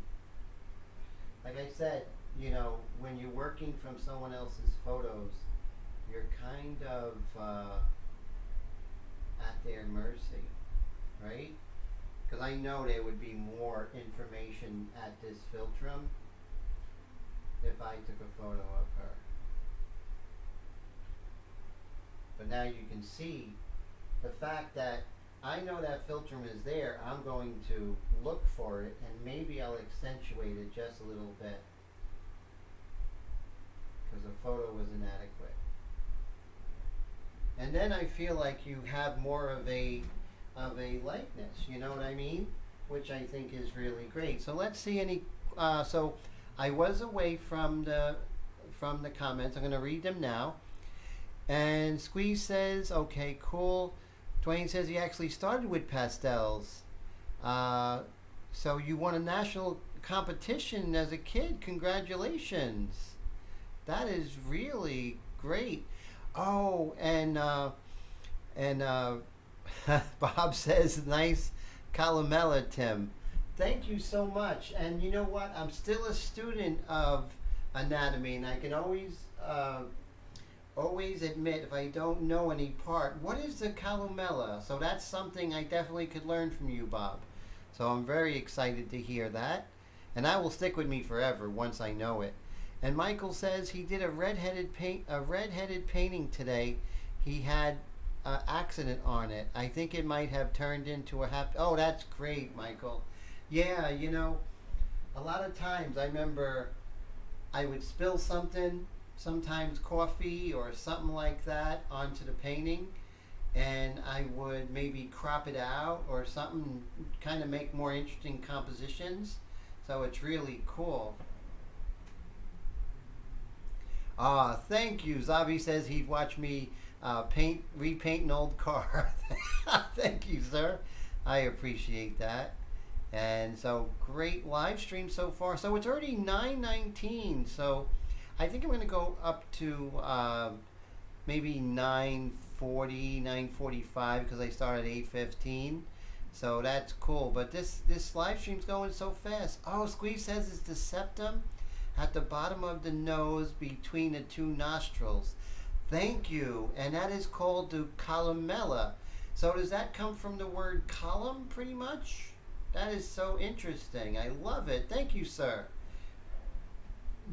Like I said, you know, when you're working from someone else's photos, you're kind of at their mercy, right? Because I know there would be more information at this philtrum if I took a photo of her. But now you can see the fact that I know that philtrum is there. I'm going to look for it and maybe I'll accentuate it just a little bit because the photo was inadequate. And then I feel like you have more of a likeness, you know what I mean? Which I think is really great. So let's see any. So I was away from the comments. I'm going to read them now. And Squeeze says, okay, cool. Dwayne says he actually started with pastels. So you won a national competition as a kid. Congratulations. That is really great. Oh, and Bob says, nice calamella, Tim. Thank you so much. And you know what? I'm still a student of anatomy, and I can always admit if I don't know any part. What is the calumella? So that's something I definitely could learn from you, Bob. So I'm very excited to hear that. And that will stick with me forever once I know it. And Michael says he did a red-headed painting today. He had an accident on it. I think it might have turned into a happy... Oh, that's great, Michael. Yeah, you know, a lot of times I remember I would spill something, sometimes coffee or something like that, onto the painting, and I would maybe crop it out or something, kind of make more interesting compositions. So it's really cool. Thank you. Zavi says he'd watch me repaint an old car. Thank you, sir. I appreciate that. And so great live stream so far. So it's already 9:19. So I think I'm going to go up to maybe 9:40, 9:45 because I started at 8:15. So that's cool. But this live stream's going so fast. Oh, Squeeze says it's the septum at the bottom of the nose between the two nostrils. Thank you. And that is called the columella. So does that come from the word column pretty much? That is so interesting. I love it. Thank you, sir.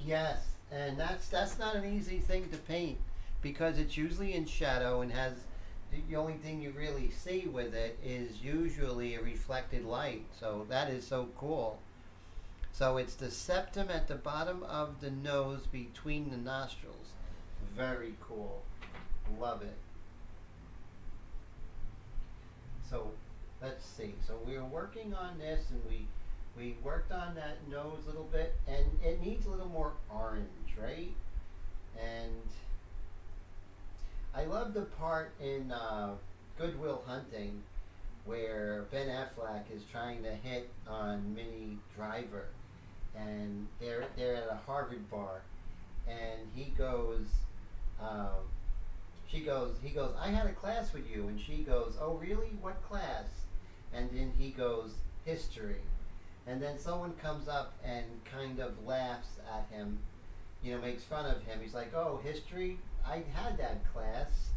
Yes, and that's not an easy thing to paint because it's usually in shadow and has the only thing you really see with it is usually a reflected light. So that is so cool. So it's the septum at the bottom of the nose between the nostrils. Very cool. Love it. So let's see. So we were working on this and we worked on that nose a little bit and it needs a little more orange, right? And I love the part in Good Will Hunting where Ben Affleck is trying to hit on Minnie Driver. And they're at a Harvard bar, and he goes, he goes, I had a class with you, and she goes, oh really, what class? And then he goes, history. And then someone comes up and kind of laughs at him, you know, makes fun of him. He's like, oh, history? I had that class.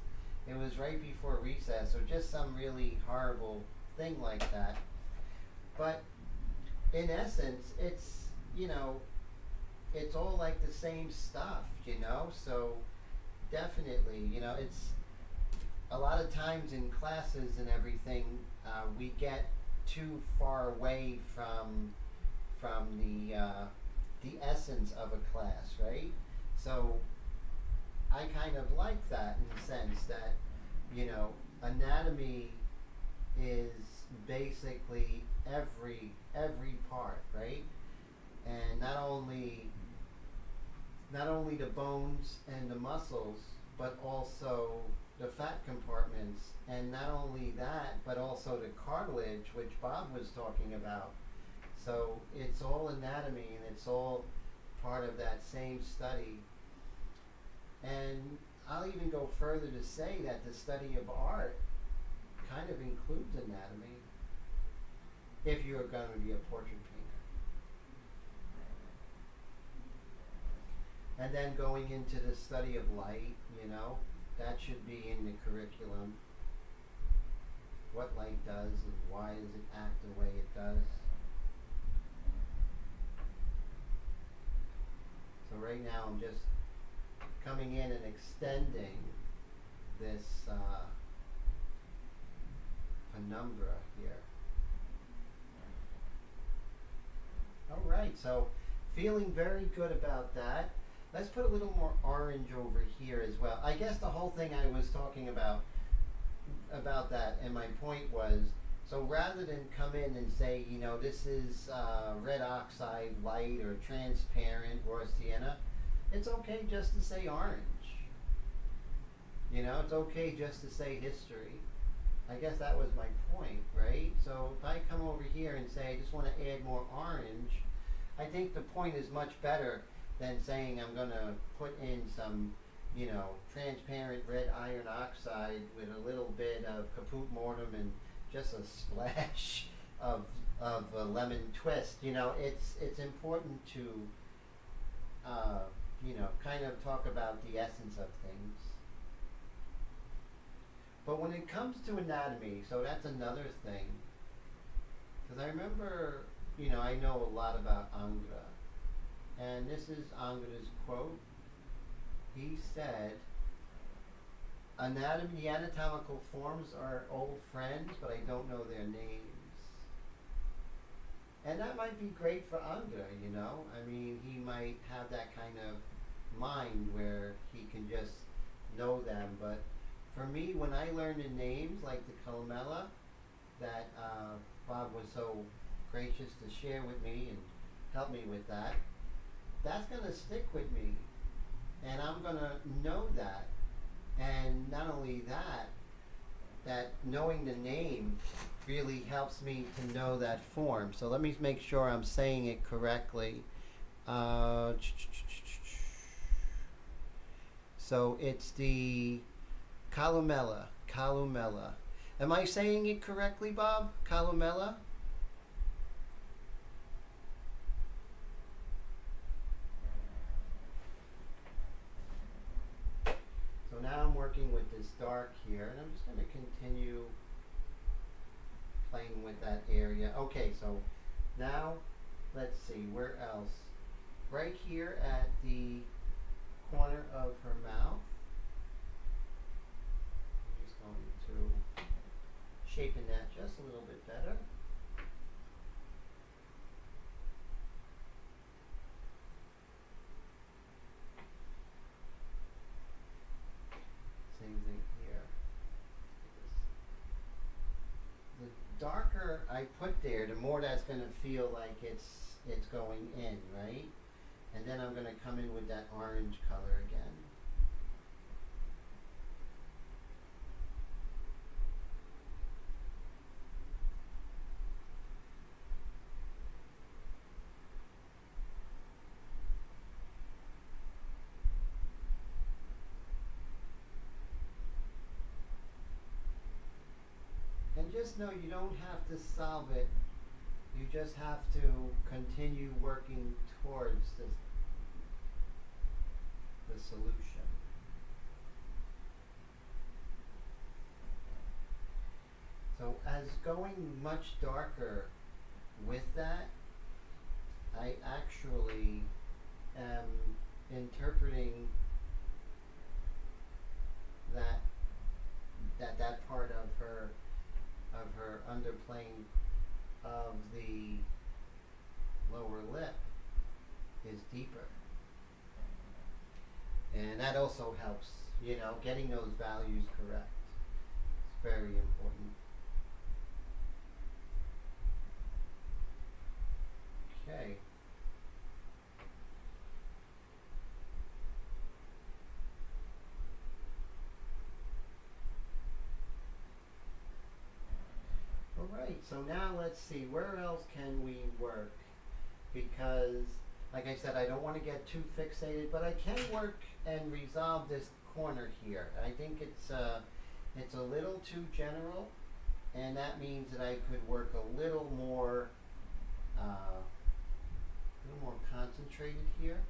It was right before recess, or just some really horrible thing like that. But in essence, it's, it's all like the same stuff, so definitely, it's a lot of times in classes and everything, we get too far away from the essence of a class, right? So I kind of like that in the sense that, anatomy is basically every part, right? And not only the bones and the muscles, but also the fat compartments, and not only that, but also the cartilage, which Bob was talking about. So it's all anatomy, and it's all part of that same study. And I'll even go further to say that the study of art kind of includes anatomy, if you're going to be a portrait painter. And then going into the study of light, that should be in the curriculum. What light does and why does it act the way it does. So right now I'm just coming in and extending this penumbra here. All right, so feeling very good about that. Let's put a little more orange over here as well. I guess the whole thing I was talking about that, and my point was, so rather than come in and say, this is red oxide light or transparent raw sienna, it's okay just to say orange. It's okay just to say history. I guess that was my point, right? So if I come over here and say, I just want to add more orange, I think the point is much better than saying I'm going to put in some, transparent red iron oxide with a little bit of caput mortuum and just a splash of a lemon twist. It's important to, kind of talk about the essence of things. But when it comes to anatomy, so that's another thing. Because I remember, I know a lot about Ingres. And this is Ingres' quote. He said, the anatomical forms are old friends, but I don't know their names. And that might be great for Ingres, I mean, he might have that kind of mind where he can just know them. But for me, when I learned the names, like the columella, that Bob was so gracious to share with me and help me with that, that's going to stick with me. And I'm going to know that. And not only that, that knowing the name really helps me to know that form. So let me make sure I'm saying it correctly. So it's the columella. Am I saying it correctly, Bob? Columella? So now I'm working with this dark here, and I'm just going to continue playing with that area. Okay, so now let's see, where else? Right here at the corner of her mouth. I'm just going to shapen that just a little bit better. Same thing here. The darker I put there, the more that's going to feel like it's going in, right? And then I'm going to come in with that orange color again. And just know you don't have to solve it. You just have to continue working towards the solution. because going much darker with that, I actually am interpreting that part of her underplane of the lower lip is deeper. And that also helps, you know, getting those values correct. It's very important. Okay. All right, so now let's see, where else can we work? Because, like I said, I don't want to get too fixated, but I can work and resolve this corner here. I think it's a little too general, and that means that I could work a little more concentrated here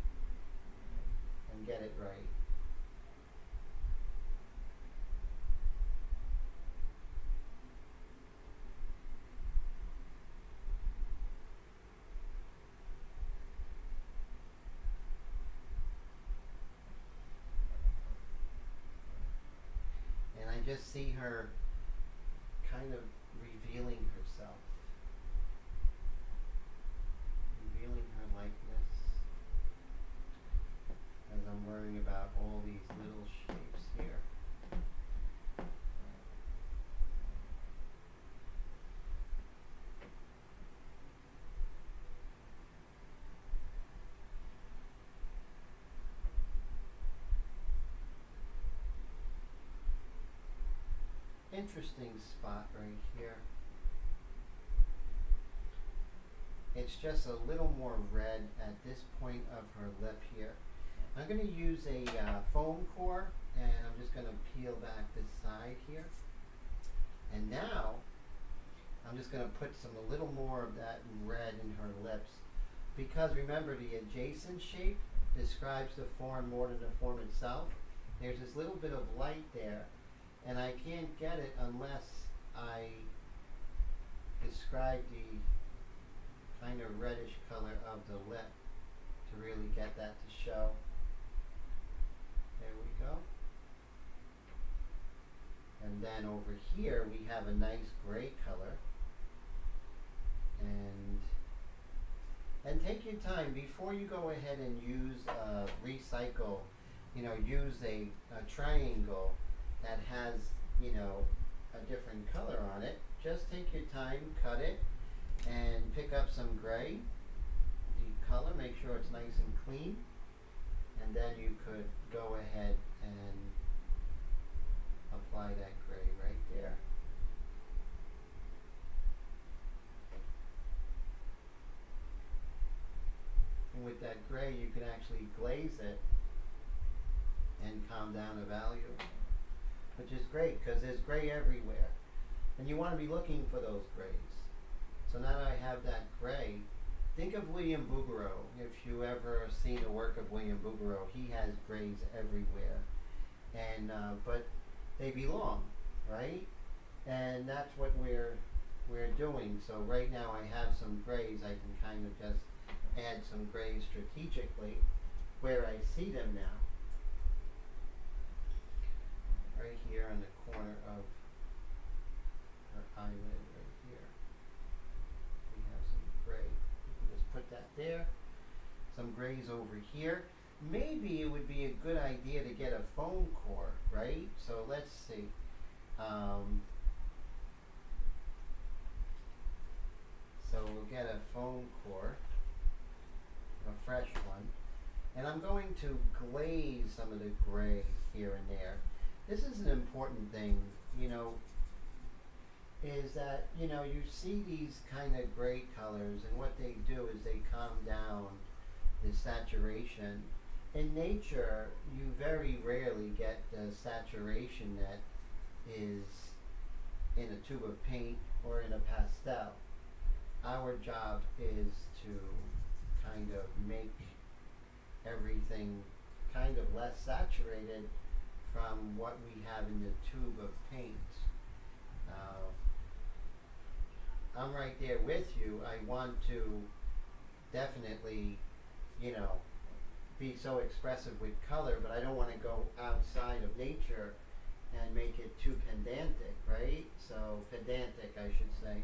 and get it right. And I just see her kind of revealing herself. Revealing her likeness as I'm worrying about all these little shapes here. Interesting spot right here. It's just a little more red at this point of her lip here. I'm going to use a foam core, and I'm just going to peel back this side here. And now I'm just going to put a little more of that red in her lips, because remember, the adjacent shape describes the form more than the form itself. There's this little bit of light there, and I can't get it unless I describe the kind of reddish color of the lip to really get that to show. There we go. And then over here we have a nice gray color. And take your time before you go ahead and use recycle, you know, use a triangle that has, you know, a different color on it. Just take your time, cut it, and pick up some gray, the color, make sure it's nice and clean, and then you could go ahead and apply that gray right there. And with that gray, you can actually glaze it and calm down the value, which is great because there's gray everywhere. And you want to be looking for those grays. So now that I have that gray, think of William Bouguereau. If you ever seen the work of William Bouguereau, he has grays everywhere. And but they belong, right? And that's what we're doing. So right now I have some grays. I can kind of just add some grays strategically where I see them now. Right here on the corner of her eyelid right here. We have some gray. You can just put that there. Some grays over here. Maybe it would be a good idea to get a foam core, right? So let's see. So we'll get a foam core, a fresh one. And I'm going to glaze some of the gray here and there. This is an important thing, you know, is that, you know, you see these kind of gray colors, and what they do is they calm down the saturation. In nature, you very rarely get the saturation that is in a tube of paint or in a pastel. Our job is to kind of make everything kind of less saturated from what we have in the tube of paint. I'm right there with you. I want to definitely, you know, be so expressive with color, but I don't want to go outside of nature and make it too pedantic, right? So pedantic, I should say.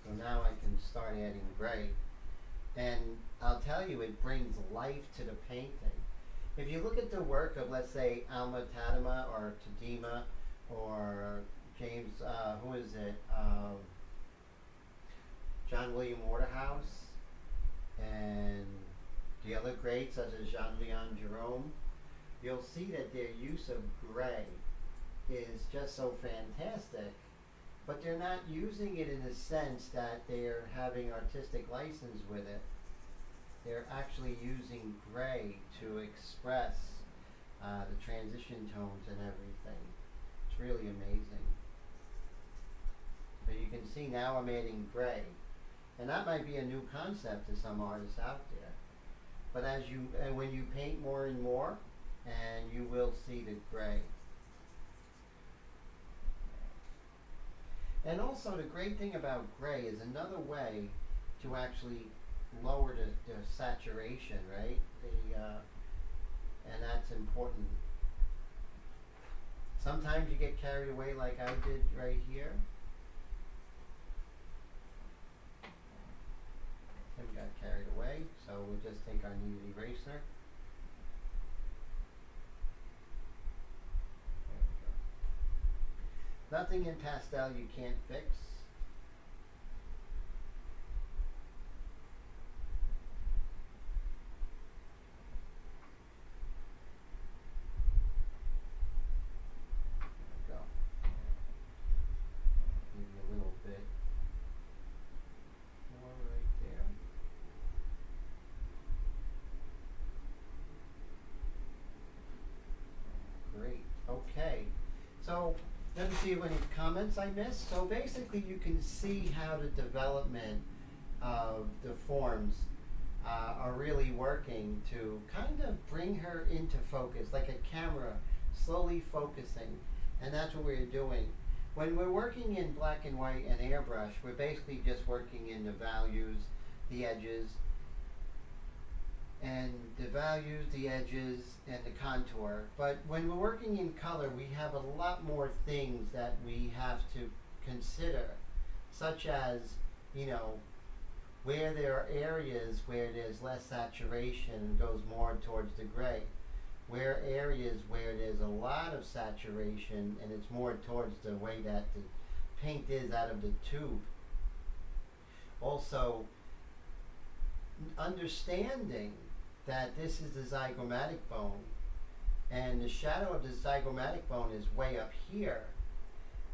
So now I can start adding gray. And I'll tell you, it brings life to the painting. If you look at the work of, let's say, Alma Tadema or Tadema or James, who is it? John William Waterhouse and the other greats such as Jean-Leon Jerome, you'll see that their use of gray is just so fantastic. But they're not using it in the sense that they're having artistic license with it. They're actually using gray to express the transition tones and everything. It's really amazing. But you can see now I'm adding gray. And that might be a new concept to some artists out there. But as you, when you paint more and more, and you will see the gray. And also the great thing about gray is another way to actually lower the saturation, right? And that's important. Sometimes you get carried away like I did right here. Tim got carried away, so we'll just take our kneaded eraser. Nothing in pastel you can't fix. There we go. Maybe a little bit more right there. Great. Okay. So let me see any comments I missed. So basically you can see how the development of the forms are really working to kind of bring her into focus, like a camera slowly focusing. And that's what we're doing. When we're working in black and white and airbrush, we're basically just working in the values, the edges, and the values, the edges, and the contour. But when we're working in color, we have a lot more things that we have to consider, such as, you know, where there are areas where there's less saturation, goes more towards the gray. Where areas where there's a lot of saturation and it's more towards the way that the paint is out of the tube. Also, understanding that this is the zygomatic bone, and the shadow of the zygomatic bone is way up here.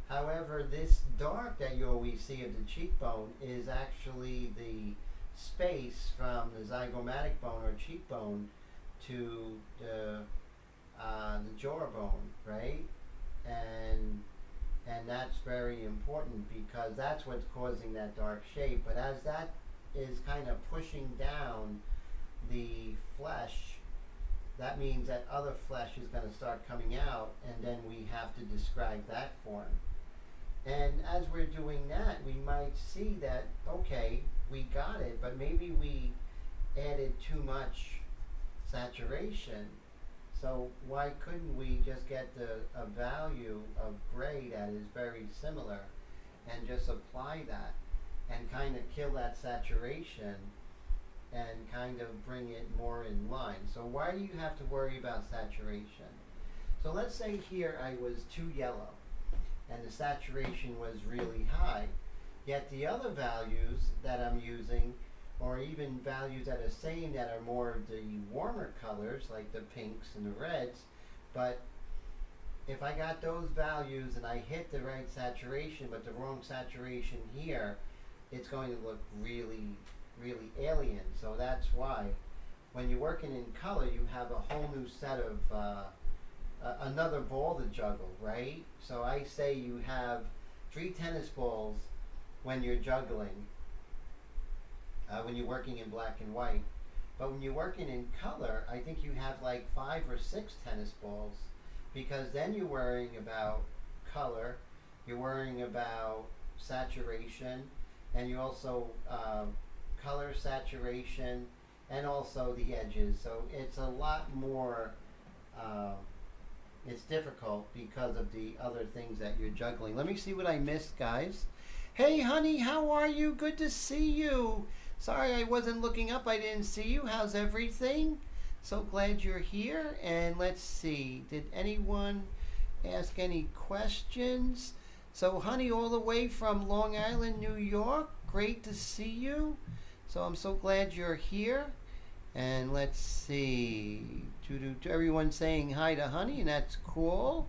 However, this dark that you always see of the cheekbone is actually the space from the zygomatic bone or cheekbone to the jawbone, right? And that's very important because that's what's causing that dark shade. But as that is kind of pushing down the flesh, that means that other flesh is going to start coming out, and then we have to describe that form. And as we're doing that, we might see that, okay, we got it, but maybe we added too much saturation. So why couldn't we just get a value of gray that is very similar and just apply that and kind of kill that saturation and kind of bring it more in line? So why do you have to worry about saturation? So let's say here I was too yellow and the saturation was really high, yet the other values that I'm using, or even values that are same that are more the warmer colors like the pinks and the reds, but if I got those values and I hit the right saturation but the wrong saturation here, it's going to look really, really alien. So that's why when you're working in color, you have a whole new set of another ball to juggle, right? So I say you have 3 tennis balls when you're juggling, when you're working in black and white. But when you're working in color, I think you have like 5 or 6 tennis balls, because then you're worrying about color, you're worrying about saturation, and you also color saturation, and also the edges. So it's a lot more, it's difficult because of the other things that you're juggling. Let me see what I missed, guys. Hey, honey, how are you? Good to see you. Sorry I wasn't looking up. I didn't see you. How's everything? So glad you're here. And let's see. Did anyone ask any questions? So, honey, all the way from Long Island, New York. Great to see you. So I'm so glad you're here. And let's see. To everyone saying hi to honey, and that's cool.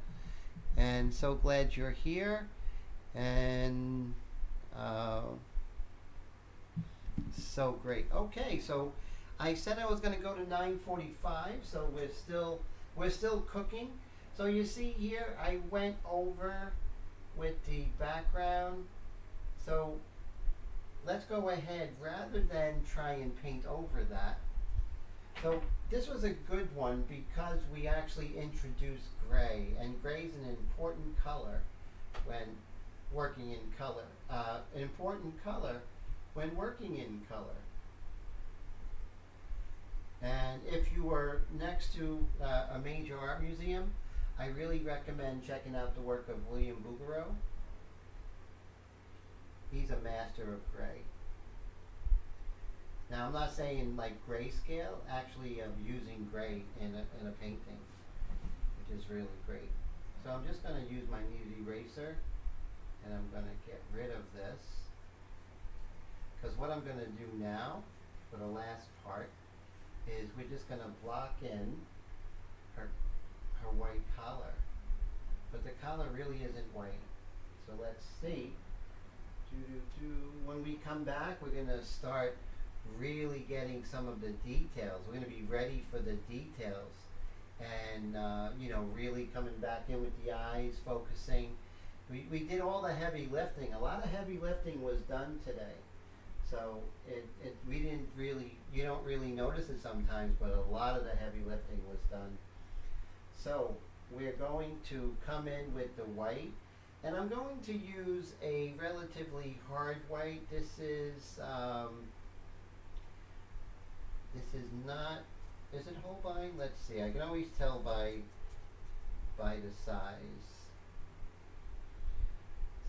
And so glad you're here. And so great. Okay, so I said I was going to go to 9:45, so we're still cooking. So you see here, I went over with the background. So let's go ahead, rather than try and paint over that. So this was a good one because we actually introduced gray, and gray is an important color when working in color. An important color when working in color. And if you are next to a major art museum, I really recommend checking out the work of William Bouguereau. He's a master of gray. Now, I'm not saying like grayscale, actually of using gray in a painting, which is really great. So I'm just going to use my kneaded eraser, and I'm going to get rid of this. Because what I'm going to do now, for the last part, is we're just going to block in her white collar. But the collar really isn't white. So let's see. When we come back, we're going to start really getting some of the details. We're going to be ready for the details. And, really coming back in with the eyes, focusing. We did all the heavy lifting. A lot of heavy lifting was done today. So we didn't really, you don't really notice it sometimes, but a lot of the heavy lifting was done. So we're going to come in with the white, and I'm going to use a relatively hard white. This is not, is it Holbein? Let's see, I can always tell by the size.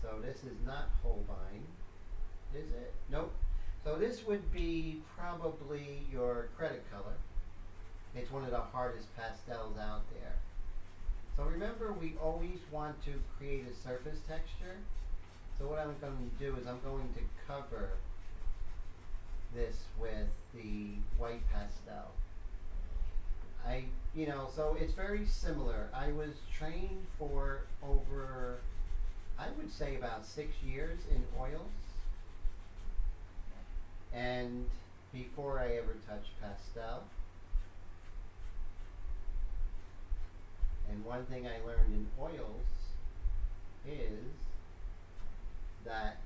So this is not Holbein, is it? Nope. So this would be probably your credit color. It's one of the hardest pastels out there. So remember, we always want to create a surface texture. So what I'm going to do is I'm going to cover this with the white pastel. So it's very similar. I was trained for over, I would say about 6 years in oils. And before I ever touched pastel. And one thing I learned in oils is that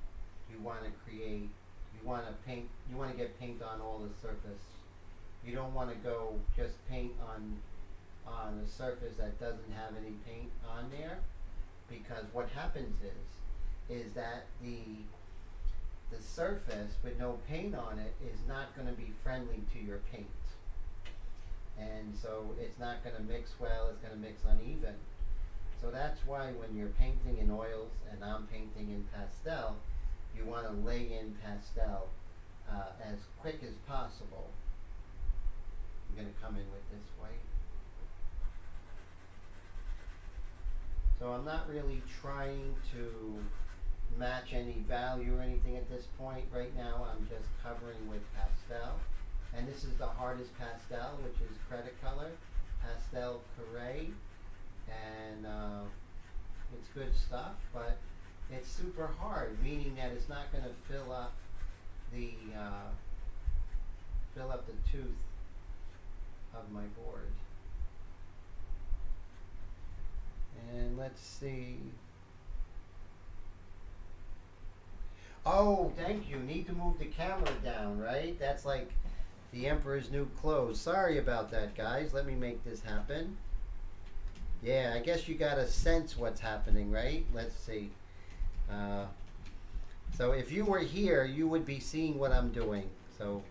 you want to create, you want to paint, you want to get paint on all the surface. You don't want to go just paint on a surface that doesn't have any paint on there, because what happens is that the surface with no paint on it is not going to be friendly to your paint. And so it's not going to mix well, it's going to mix uneven. So that's why when you're painting in oils and I'm painting in pastel, you want to lay in pastel as quick as possible. I'm going to come in with this white. So I'm not really trying to match any value or anything at this point. Right now I'm just covering with pastel. And this is the hardest pastel, which is credit color, Pastel Carré. And it's good stuff, but it's super hard, meaning that it's not going to fill up the tooth of my board. And let's see. Oh, thank you. Need to move the camera down, right? That's like The Emperor's New Clothes. Sorry about that, guys. Let me make this happen. Yeah, I guess you gotta sense what's happening, right? Let's see. So if you were here, you would be seeing what I'm doing. So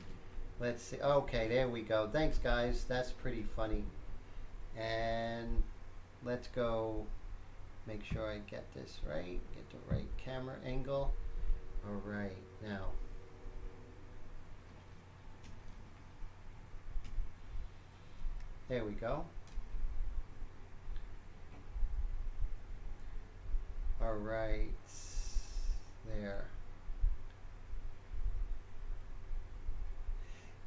let's see. Okay, there we go. Thanks, guys. That's pretty funny. And let's go make sure I get this right. Get the right camera angle. All right, now. There we go. All right, there.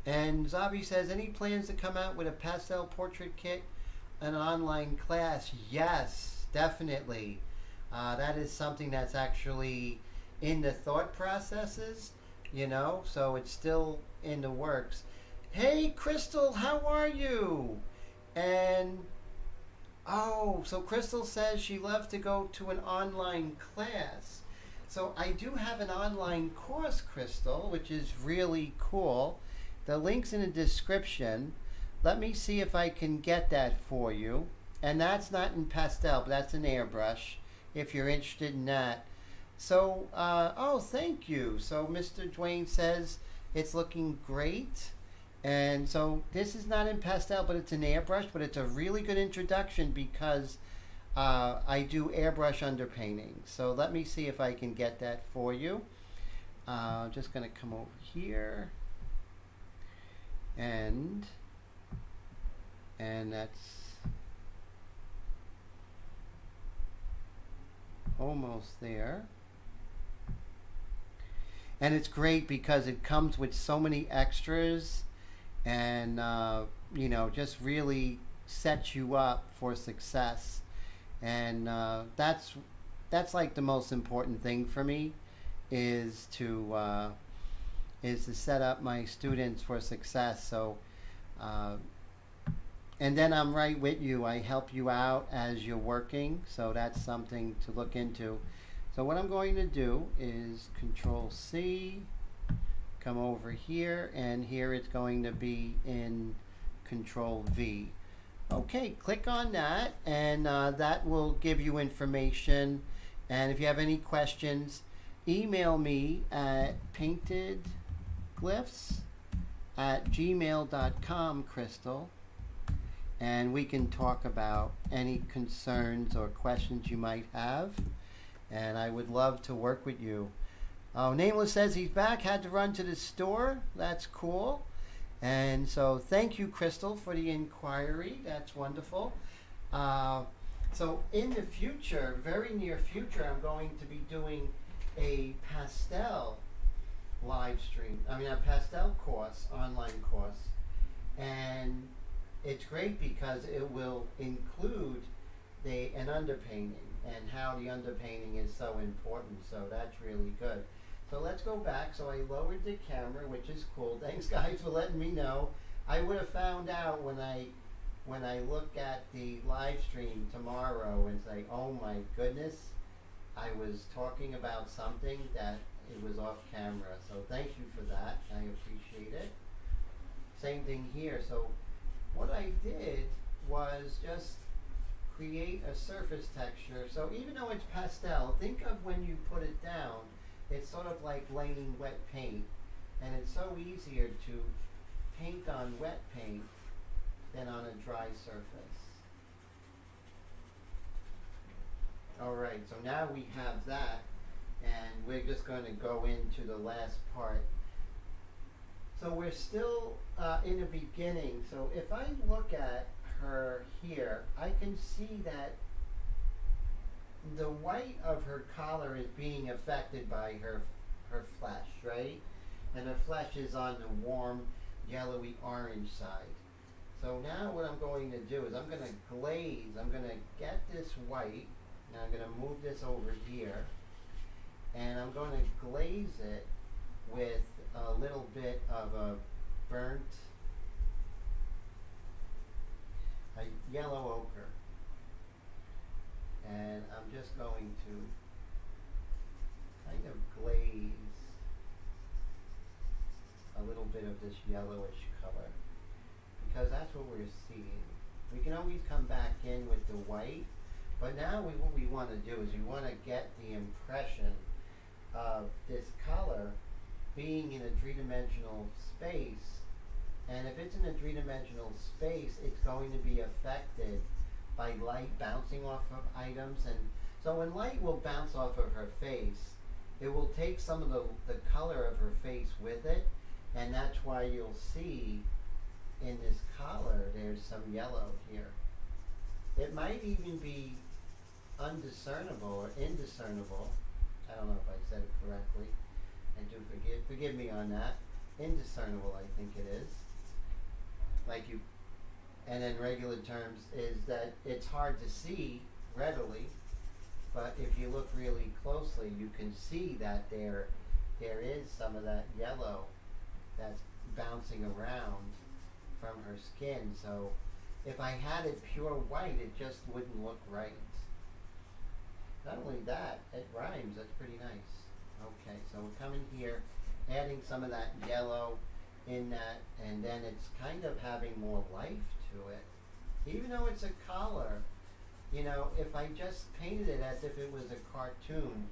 And Zavi says, any plans to come out with a pastel portrait kit, an online class? Yes, definitely. That is something that's actually in the thought processes, you know, so it's still in the works. Hey, Crystal, how are you? And oh, so Crystal says she loves to go to an online class. So I do have an online course, Crystal, which is really cool. The link's in the description. Let me see if I can get that for you. And that's not in pastel, but that's in airbrush, if you're interested in that. So, oh, thank you. So Mr. Dwayne says it's looking great. And so this is not in pastel, but it's an airbrush, but it's a really good introduction because I do airbrush underpainting. So let me see if I can get that for you. I'm just going to come over here. And that's almost there. And it's great because it comes with so many extras and you know, just really sets you up for success. And that's like the most important thing for me is to set up my students for success. So and then I'm right with you. I help you out as you're working, so that's something to look into. So what I'm going to do is Control C, come over here, and here it's going to be in Control V. Okay, click on that, and that will give you information. And if you have any questions, email me at paintedglyphs@gmail.com, Crystal, and we can talk about any concerns or questions you might have. And I would love to work with you. Oh, Nameless says he's back, had to run to the store. That's cool. And so thank you, Crystal, for the inquiry. That's wonderful. So in the future, very near future, I'm going to be doing a pastel live stream. I mean, a pastel course, online course. And it's great because it will include an underpainting and how the underpainting is so important. So that's really good. So let's go back. So I lowered the camera, which is cool. Thanks, guys, for letting me know. I would have found out when I look at the live stream tomorrow and say, oh my goodness, I was talking about something that it was off camera. So thank you for that. I appreciate it. Same thing here. So what I did was just create a surface texture. So even though it's pastel, think of when you put it down, it's sort of like laying wet paint. And it's so easier to paint on wet paint than on a dry surface. Alright, so now we have that, and we're just going to go into the last part. So we're still in the beginning. So if I look at her here, I can see that the white of her collar is being affected by her flesh, right? And her flesh is on the warm yellowy orange side. So now what I'm going to do is I'm going to glaze. I'm going to get this white, and I'm going to move this over here, and I'm going to glaze it with a little bit of a burnt yellow ochre. And I'm just going to kind of glaze a little bit of this yellowish color, because that's what we're seeing. We can always come back in with the white, but now what we want to do is we want to get the impression of this color being in a three-dimensional space. And if it's in a three-dimensional space, it's going to be affected by light bouncing off of items. And so when light will bounce off of her face, it will take some of the color of her face with it, and that's why you'll see in this collar there's some yellow here. It might even be undiscernible or indiscernible. I don't know if I said it correctly. I do forgive me on that. Indiscernible, I think it is. Like you, and in regular terms is that it's hard to see readily, but if you look really closely, you can see that there is some of that yellow that's bouncing around from her skin. So if I had it pure white, it just wouldn't look right. Not only that, it rhymes. That's pretty nice. Okay, so we're coming here, adding some of that yellow in that, and then it's kind of having more life to it. Even though it's a collar, you know, if I just painted it as if it was a cartoon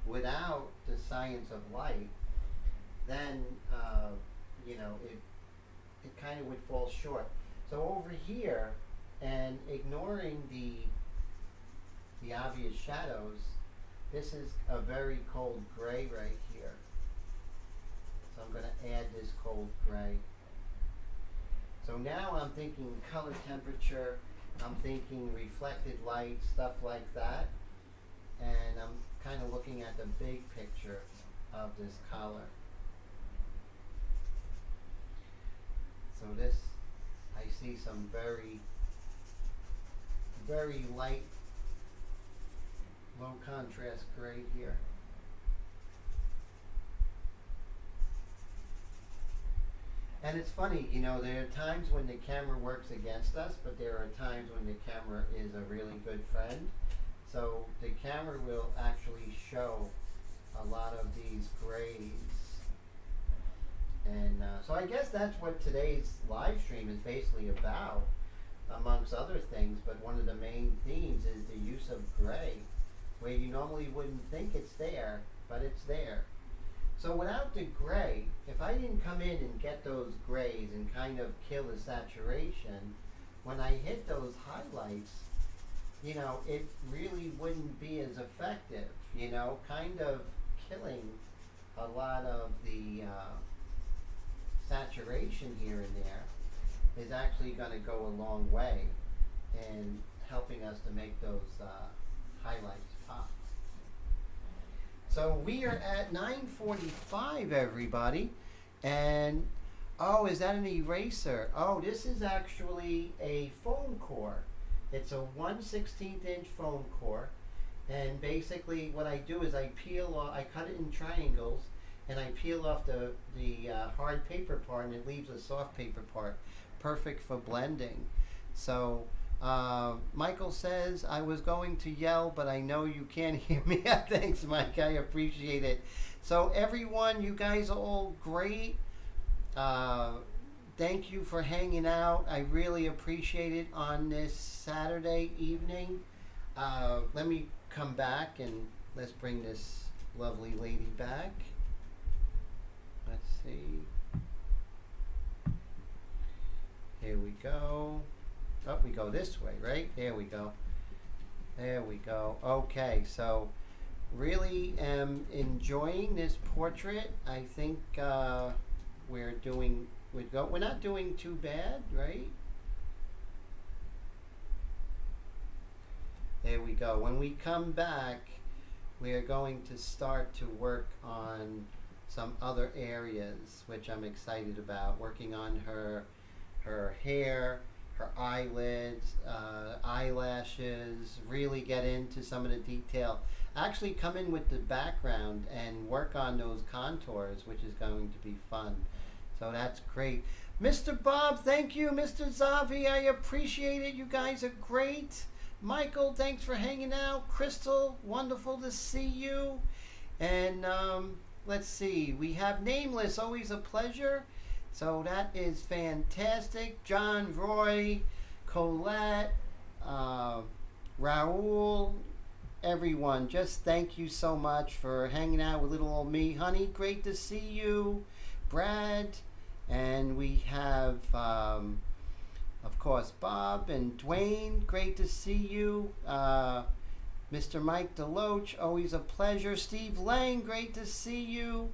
without the science of light, then, you know, it kind of would fall short. So over here, and ignoring the obvious shadows, this is a very cold gray right here. So I'm going to add this cold gray. So now I'm thinking color temperature, I'm thinking reflected light, stuff like that. And I'm kind of looking at the big picture of this color. So this, I see some very, very light, low contrast gray here. And it's funny, you know, there are times when the camera works against us, but there are times when the camera is a really good friend. So the camera will actually show a lot of these grays. And so I guess that's what today's live stream is basically about, amongst other things. But one of the main themes is the use of gray, where you normally wouldn't think it's there, but it's there. So without the gray, if I didn't come in and get those grays and kind of kill the saturation, when I hit those highlights, you know, it really wouldn't be as effective, you know, kind of killing a lot of the saturation here and there is actually going to go a long way in helping us to make those highlights pop. So we are at 9:45, everybody, and oh, is that an eraser? Oh, this is actually a foam core. It's a 1/16 inch foam core, and basically what I do is I peel off, I cut it in triangles, and I peel off the hard paper part, and it leaves a soft paper part, perfect for blending. So Michael says, I was going to yell, but I know you can't hear me. Thanks, Mike. I appreciate it. So everyone, you guys are all great. Thank you for hanging out. I really appreciate it on this Saturday evening. Let me come back and let's bring this lovely lady back. Let's see. Here we go. Oh, we go this way, right? There we go. There we go. Okay, so really am enjoying this portrait. I think we're not doing too bad, right? There we go. When we come back, we are going to start to work on some other areas, which I'm excited about. Working on her hair, her eyelids, eyelashes, really get into some of the detail. Actually come in with the background and work on those contours, which is going to be fun. So that's great. Mr. Bob, thank you. Mr. Zavi, I appreciate it. You guys are great. Michael, thanks for hanging out. Crystal, wonderful to see you. And let's see, we have Nameless, always a pleasure. So that is fantastic. John, Roy, Colette, Raul, everyone, just thank you so much for hanging out with little old me. Honey, great to see you. Brad, and we have, of course, Bob and Dwayne, great to see you. Mr. Mike Deloach, always a pleasure. Steve Lang, great to see you.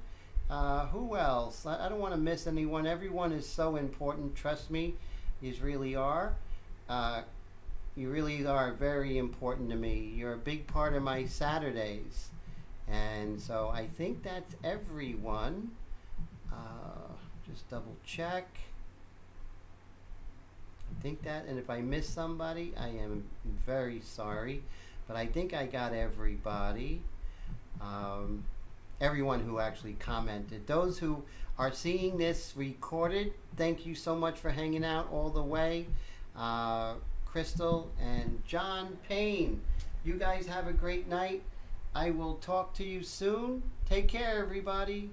Who else? I don't want to miss anyone. Everyone is so important. Trust me, you really are. You really are very important to me. You're a big part of my Saturdays. And so I think that's everyone. Just double check. I think that, and if I miss somebody, I am very sorry. But I think I got everybody. Everyone who actually commented. Those who are seeing this recorded, thank you so much for hanging out all the way. Crystal and John Payne, you guys have a great night. I will talk to you soon. Take care, everybody.